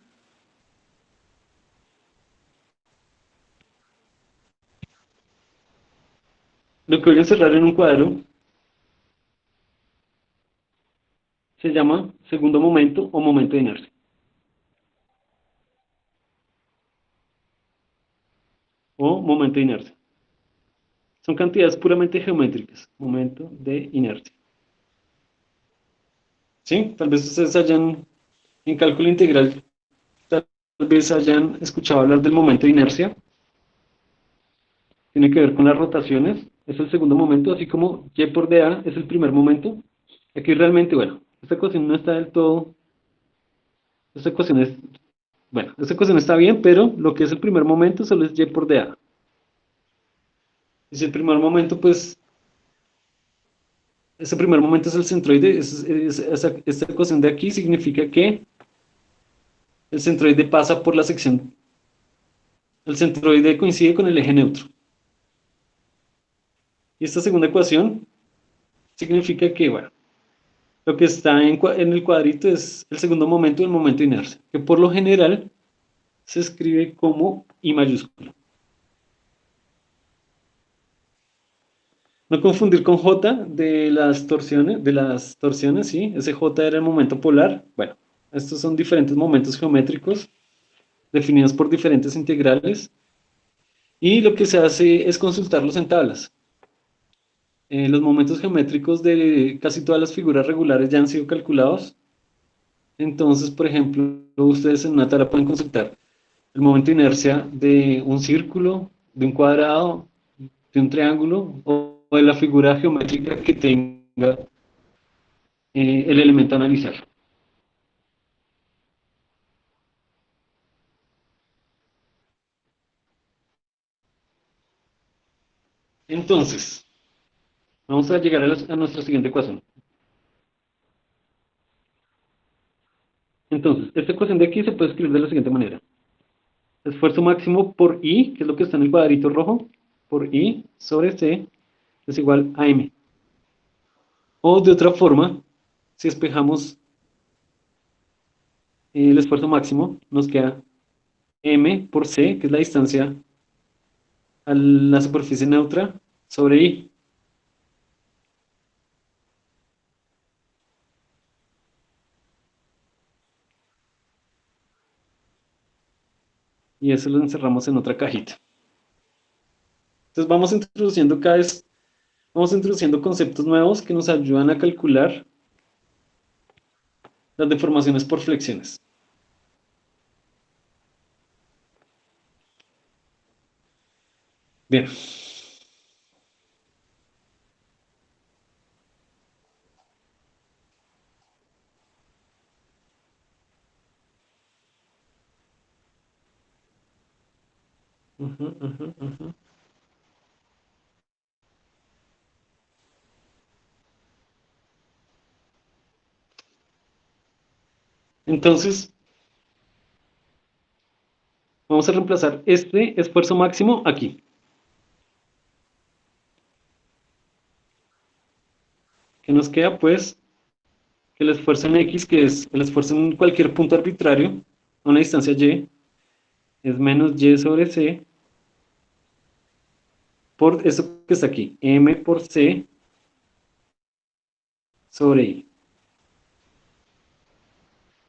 lo que voy a encerrar en un cuadro se llama segundo momento o momento de inercia. O momento de inercia. Son cantidades puramente geométricas. Momento de inercia. ¿Sí? Tal vez ustedes hayan, en cálculo integral, tal vez hayan escuchado hablar del momento de inercia. Tiene que ver con las rotaciones. Es el segundo momento, así como y por dA es el primer momento. Aquí realmente, bueno, esta ecuación no está del todo. Esta ecuación es, bueno, esta ecuación está bien, pero lo que es el primer momento solo es y por dA. Y si el primer momento, pues, ese primer momento es el centroide, esta ecuación de aquí significa que el centroide pasa por la sección. El centroide coincide con el eje neutro. Y esta segunda ecuación significa que, bueno, lo que está en el cuadrito es el segundo momento y el momento de inercia, que por lo general se escribe como I mayúscula. No confundir con J de las torsiones, ¿sí? Ese J era el momento polar. Bueno, estos son diferentes momentos geométricos definidos por diferentes integrales. Y lo que se hace es consultarlos en tablas. Los momentos geométricos de casi todas las figuras regulares ya han sido calculados. Entonces, por ejemplo, ustedes en una tabla pueden consultar el momento de inercia de un círculo, de un cuadrado, de un triángulo o de la figura geométrica que tenga el elemento a analizar. Entonces, vamos a llegar a nuestra siguiente ecuación. Entonces, esta ecuación de aquí se puede escribir de la siguiente manera. Esfuerzo máximo por I, que es lo que está en el cuadrito rojo, por I sobre C es igual a M. O de otra forma, si despejamos el esfuerzo máximo, nos queda M por C, que es la distancia a la superficie neutra, sobre I. Y eso lo encerramos en otra cajita. Entonces vamos introduciendo vamos introduciendo conceptos nuevos que nos ayudan a calcular las deformaciones por flexiones. Bien. Ujú, ujú, ujú. Entonces, vamos a reemplazar este esfuerzo máximo aquí. ¿Qué nos queda? Pues que el esfuerzo en X, que es el esfuerzo en cualquier punto arbitrario, a una distancia Y, es menos Y sobre C por eso que está aquí, M por C sobre I.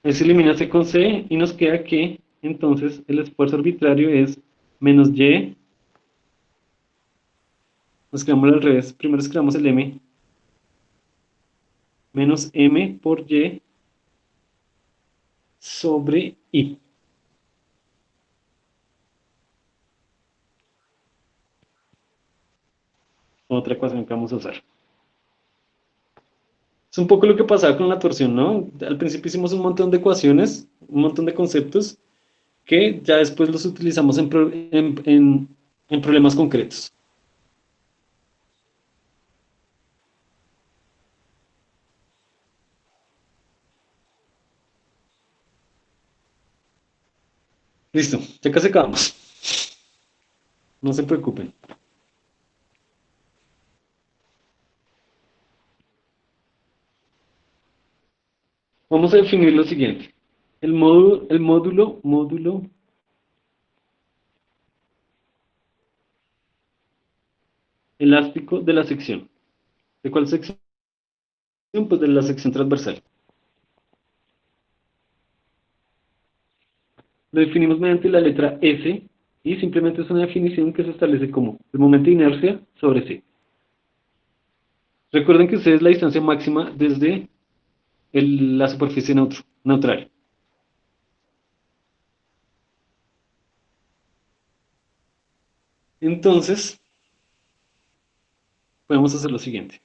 Eso elimina C con C y nos queda que entonces el esfuerzo arbitrario es menos Y. Nos quedamos al revés. Primero escribamos el M menos M por Y sobre I. Otra ecuación que vamos a usar. Es un poco lo que pasaba con la torsión, ¿no? Al principio hicimos un montón de ecuaciones, un montón de conceptos que ya después los utilizamos en problemas concretos. Listo, ya casi acabamos. No se preocupen. Vamos a definir lo siguiente. El módulo elástico de la sección. ¿De cuál sección? Pues de la sección transversal. Lo definimos mediante la letra S y simplemente es una definición que se establece como el momento de inercia sobre C. Recuerden que C es la distancia máxima desde la superficie neutral. Entonces, podemos hacer lo siguiente.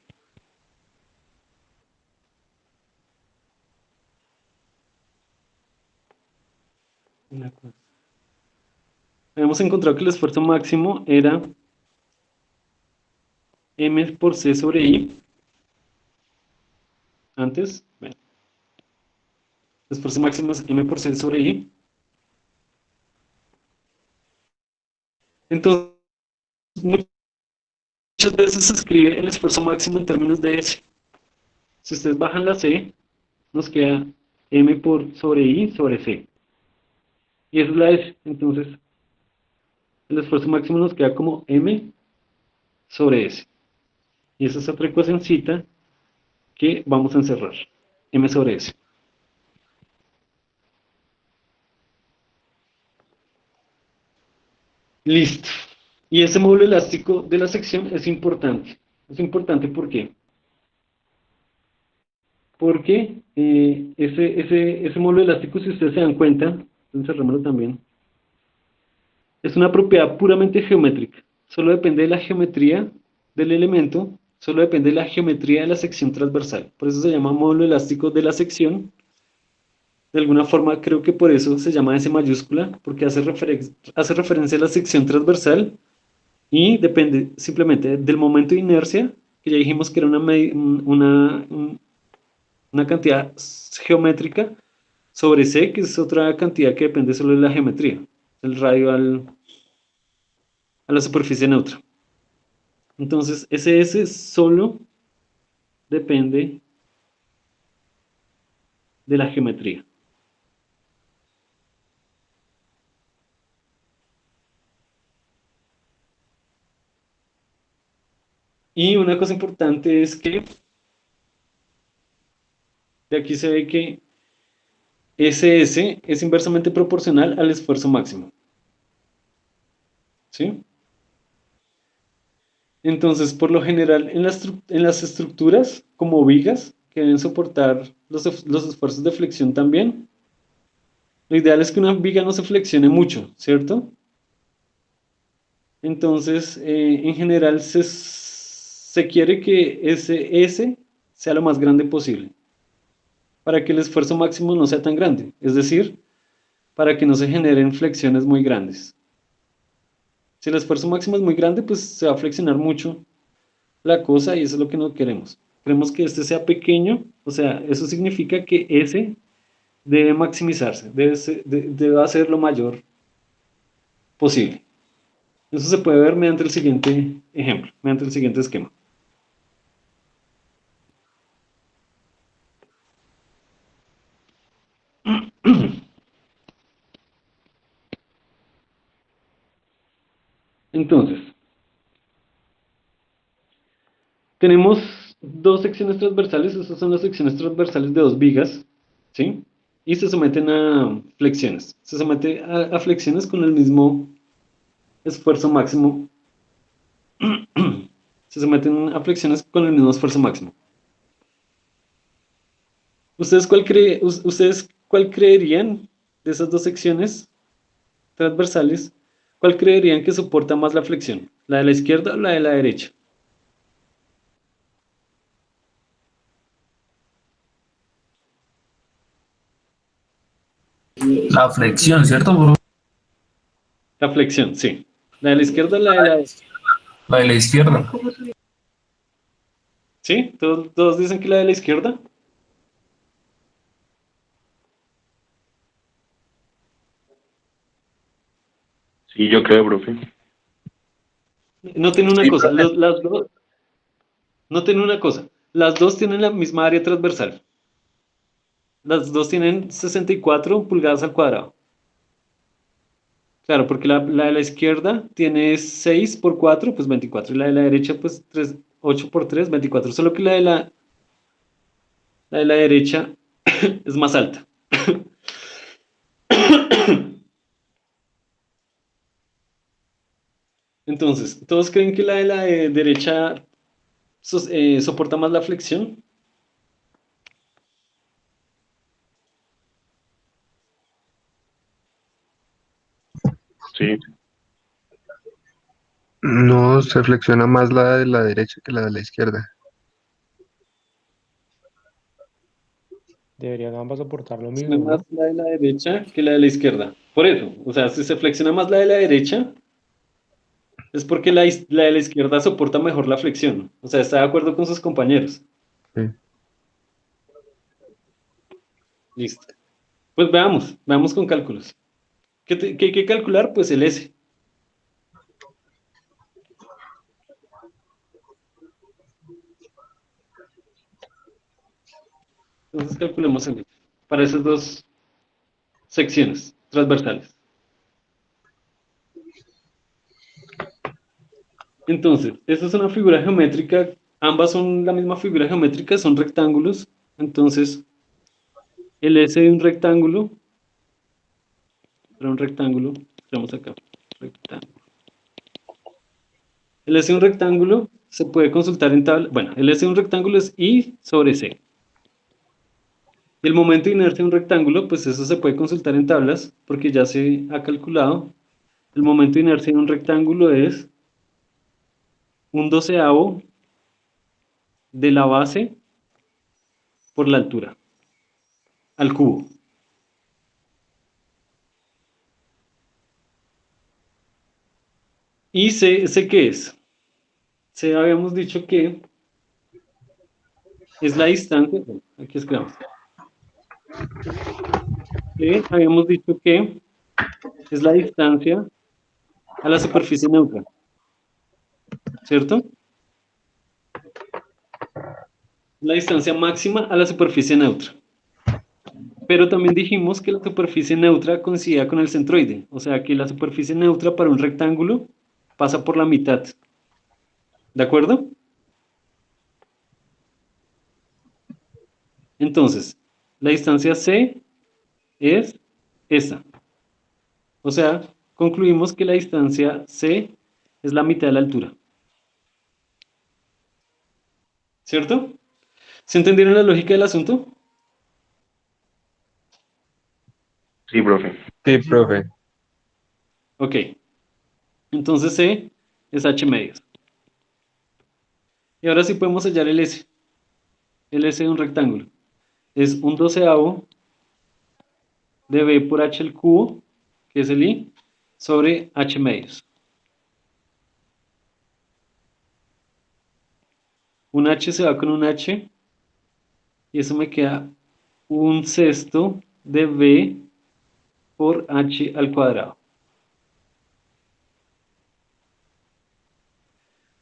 Habíamos encontrado que el esfuerzo máximo era M por C sobre I. Antes, bueno, el esfuerzo máximo es M por C sobre I. Entonces, muchas veces se escribe el esfuerzo máximo en términos de S. Si ustedes bajan la C, nos queda M por sobre I sobre C. Y esa es la S. Entonces, el esfuerzo máximo nos queda como M sobre S. Y esa es otra ecuacióncita que vamos a encerrar. M sobre S. Listo. Y ese módulo elástico de la sección es importante. Es importante ¿por qué? Porque ese módulo elástico, si ustedes se dan cuenta, encerrémoslo también, es una propiedad puramente geométrica. Solo depende de la geometría del elemento, solo depende de la geometría de la sección transversal. Por eso se llama módulo elástico de la sección. De alguna forma creo que por eso se llama S mayúscula, porque hace referencia a la sección transversal y depende simplemente del momento de inercia, que ya dijimos que era una cantidad geométrica, sobre C, que es otra cantidad que depende solo de la geometría, el radio a la superficie neutra. Entonces, ese solo depende de la geometría. Y una cosa importante es que de aquí se ve que SS es inversamente proporcional al esfuerzo máximo. ¿Sí? Entonces, por lo general, en las estructuras, como vigas, que deben soportar los esfuerzos de flexión también, lo ideal es que una viga no se flexione mucho, ¿cierto? Entonces, en general se quiere que ese S sea lo más grande posible, para que el esfuerzo máximo no sea tan grande, es decir, para que no se generen flexiones muy grandes. Si el esfuerzo máximo es muy grande, pues se va a flexionar mucho la cosa y eso es lo que no queremos. Queremos que este sea pequeño, o sea, eso significa que S debe maximizarse, debe hacer lo mayor posible. Eso se puede ver mediante el siguiente ejemplo, mediante el siguiente esquema. Entonces, tenemos dos secciones transversales, esas son las secciones transversales de 2 vigas, ¿sí? Y se someten a flexiones. Se somete a flexiones con el mismo esfuerzo máximo. Se someten a flexiones con el mismo esfuerzo máximo. ¿Ustedes cuál creerían de esas dos secciones transversales? ¿Cuál creerían que soporta más la flexión? ¿La de la izquierda o la de la derecha? La flexión, ¿cierto, bro? La flexión, sí. ¿La de la izquierda o la de la derecha? La de la izquierda. ¿Sí? ¿Todos dicen que la de la izquierda? Sí, yo creo, profe. No tiene una Sí, cosa, profe. las dos, no tiene una cosa. Las dos tienen la misma área transversal. Las dos tienen 64 pulgadas al cuadrado. Claro, porque la de la izquierda tiene 6 por 4, pues 24. Y la de la derecha, pues 8 por 3, 24. Solo que la de la derecha es más alta. Entonces, ¿todos creen que la de derecha soporta más la flexión? Sí. No, se flexiona más la de la derecha que la de la izquierda. Deberían ambas soportar lo Flexiona mismo, más ¿no? la de la derecha que la de la izquierda. Por eso, o sea, si se flexiona más la de la derecha, es porque la de la izquierda soporta mejor la flexión. O sea, está de acuerdo con sus compañeros. Sí. Listo. Pues veamos con cálculos. ¿Qué hay que calcular? Pues el S. Entonces calculemos el S para esas dos secciones transversales. Entonces, esta es una figura geométrica, ambas son la misma figura geométrica, son rectángulos. Entonces, el S de un rectángulo, para un rectángulo, tenemos acá, rectángulo. El S de un rectángulo se puede consultar en tabla. Bueno, el S de un rectángulo es I sobre C. Y el momento de inercia de un rectángulo, pues eso se puede consultar en tablas, porque ya se ha calculado. El momento de inercia de un rectángulo es un doceavo de la base por la altura, al cubo. ¿Y C qué es? C habíamos dicho que es la distancia, bueno, aquí escribamos. C habíamos dicho que es la distancia a la superficie neutra, ¿cierto? La distancia máxima a la superficie neutra. Pero también dijimos que la superficie neutra coincidía con el centroide, o sea que la superficie neutra para un rectángulo pasa por la mitad. ¿De acuerdo? Entonces, la distancia C es esta. O sea, concluimos que la distancia C es la mitad de la altura. ¿Cierto? ¿Se entendieron la lógica del asunto? Sí, profe. Sí, profe. Ok. Entonces C es h medios. Y ahora sí podemos hallar el S. El S de un rectángulo. Es un doceavo de b por h al cubo, que es el i, sobre h medios. Un h se va con un h, y eso me queda un sexto de b por h al cuadrado.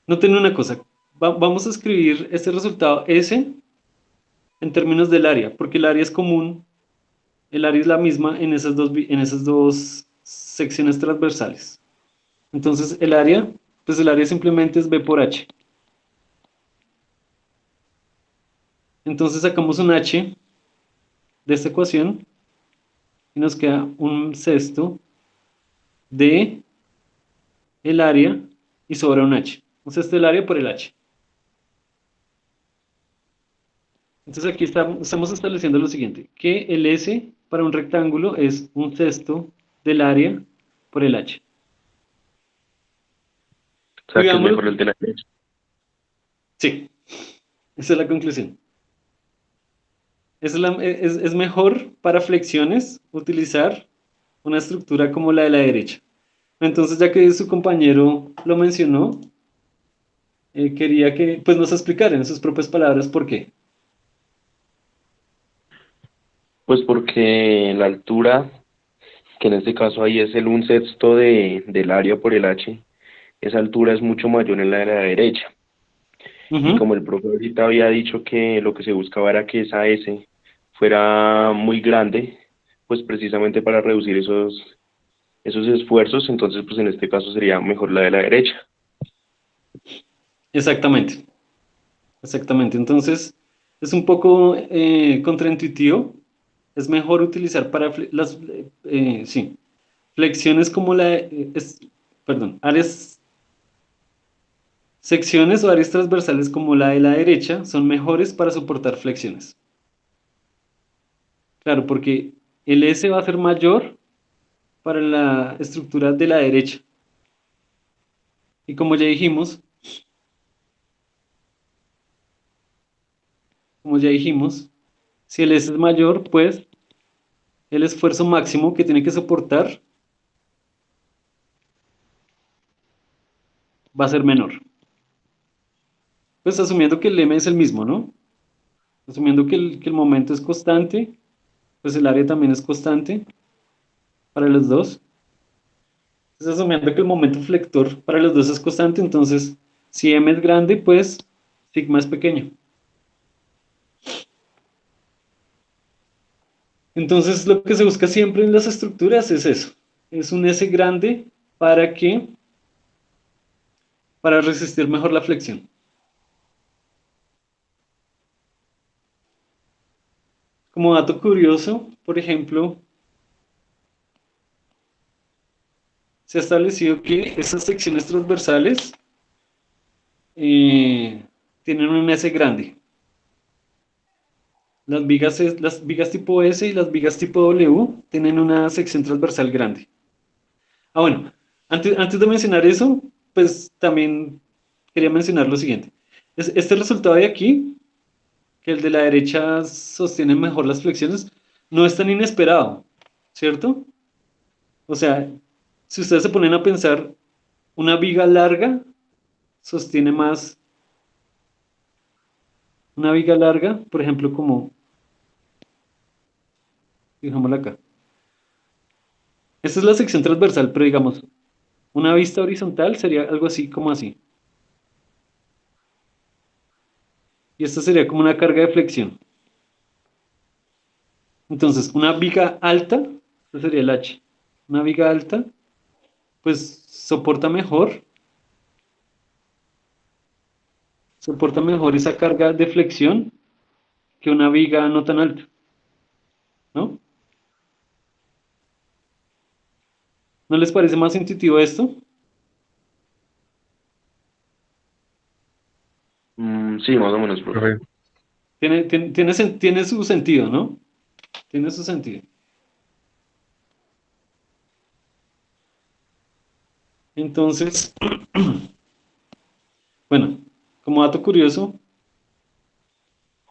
Noten una cosa, vamos a escribir este resultado S en términos del área, porque el área es común, el área es la misma en esas dos secciones transversales. Entonces el área, pues el área simplemente es b por h. Entonces sacamos un h de esta ecuación y nos queda un sexto de el área y sobra un h. Un sexto del área por el h. Entonces aquí estamos estableciendo lo siguiente, que el S para un rectángulo es un sexto del área por el H. O sea, que es Digámoslo, mejor el de la derecha. sí, esa es la conclusión. Es mejor para flexiones utilizar una estructura como la de la derecha. Entonces, ya que su compañero lo mencionó, quería que pues, nos explicara en sus propias palabras por qué. Pues porque la altura, que en este caso ahí es el un sexto del área por el h, esa altura es mucho mayor en la de la derecha. Y Ujú. como el profe ahorita había dicho que lo que se buscaba era que esa S fuera muy grande, pues precisamente para reducir esos esfuerzos, entonces pues en este caso sería mejor la de la derecha. Exactamente, exactamente. Entonces, es un poco contraintuitivo. Es mejor utilizar para sí, flexiones como perdón, áreas, secciones o áreas transversales como la de la derecha son mejores para soportar flexiones. Claro, porque el S va a ser mayor para la estructura de la derecha. Y como ya dijimos, si el S es mayor, pues el esfuerzo máximo que tiene que soportar va a ser menor. Pues asumiendo que el M es el mismo, ¿no? Asumiendo que el momento es constante, pues el área también es constante para los dos. Entonces, asumiendo que el momento flector para los dos es constante, entonces si m es grande, pues sigma es pequeño. Entonces, lo que se busca siempre en las estructuras es eso. Es un S grande para que, para resistir mejor la flexión. Como dato curioso, por ejemplo, se ha establecido que esas secciones transversales eh, tienen un S grande. Las vigas tipo S y las vigas tipo W tienen una sección transversal grande. Ah, bueno, antes de mencionar eso, pues también quería mencionar lo siguiente. Este resultado de aquí, que el de la derecha sostiene mejor las flexiones, no es tan inesperado, ¿cierto? O sea, si ustedes se ponen a pensar, una viga larga sostiene más, una viga larga, por ejemplo, como, digámoslo acá. Esta es la sección transversal, pero digamos, una vista horizontal sería algo así como así. Y esta sería como una carga de flexión. Entonces, una viga alta, ese sería el H. Una viga alta, pues soporta mejor esa carga de flexión que una viga no tan alta, ¿no? ¿No les parece más intuitivo esto? Sí, más o menos, profe. Profe, Tiene su sentido, ¿no? Tiene su sentido. Entonces, como dato curioso,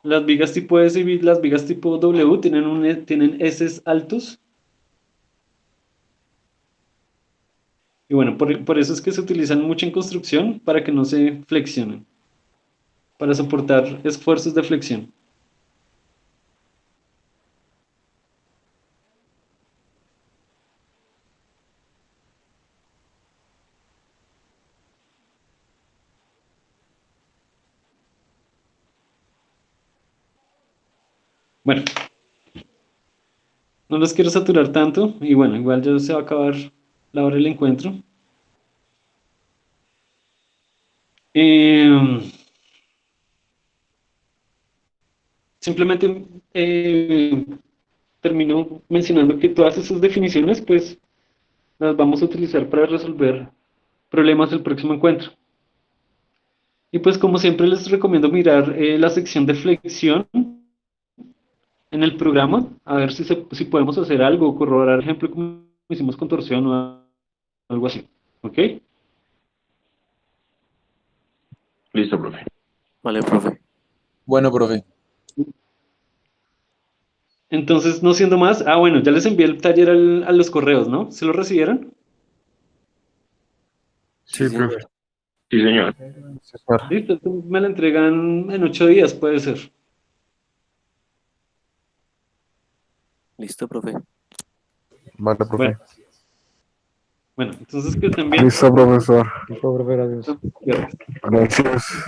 las vigas tipo S y las vigas tipo W tienen S altos. Y bueno, por eso es que se utilizan mucho en construcción para que no se flexionen, para soportar esfuerzos de flexión. Bueno, no los quiero saturar tanto y bueno, igual ya se va a acabar la hora del encuentro. Simplemente termino mencionando que todas esas definiciones pues las vamos a utilizar para resolver problemas del próximo encuentro. Y pues como siempre les recomiendo mirar la sección de flexión en el programa, a ver si podemos hacer algo, corroborar, por ejemplo, como hicimos con torsión o algo así. ¿Ok? Listo, profe. Vale, profe. Bueno, profe. Entonces, no siendo más, bueno, ya les envié el taller a los correos, ¿no? ¿Se lo recibieron? Sí, profe. Sí, señor. Listo, entonces me la entregan en 8 días, puede ser. Listo, profe. Vale, profe. Bueno, entonces que estén bien. Listo, profesor. Listo, profe, gracias. Gracias. Gracias.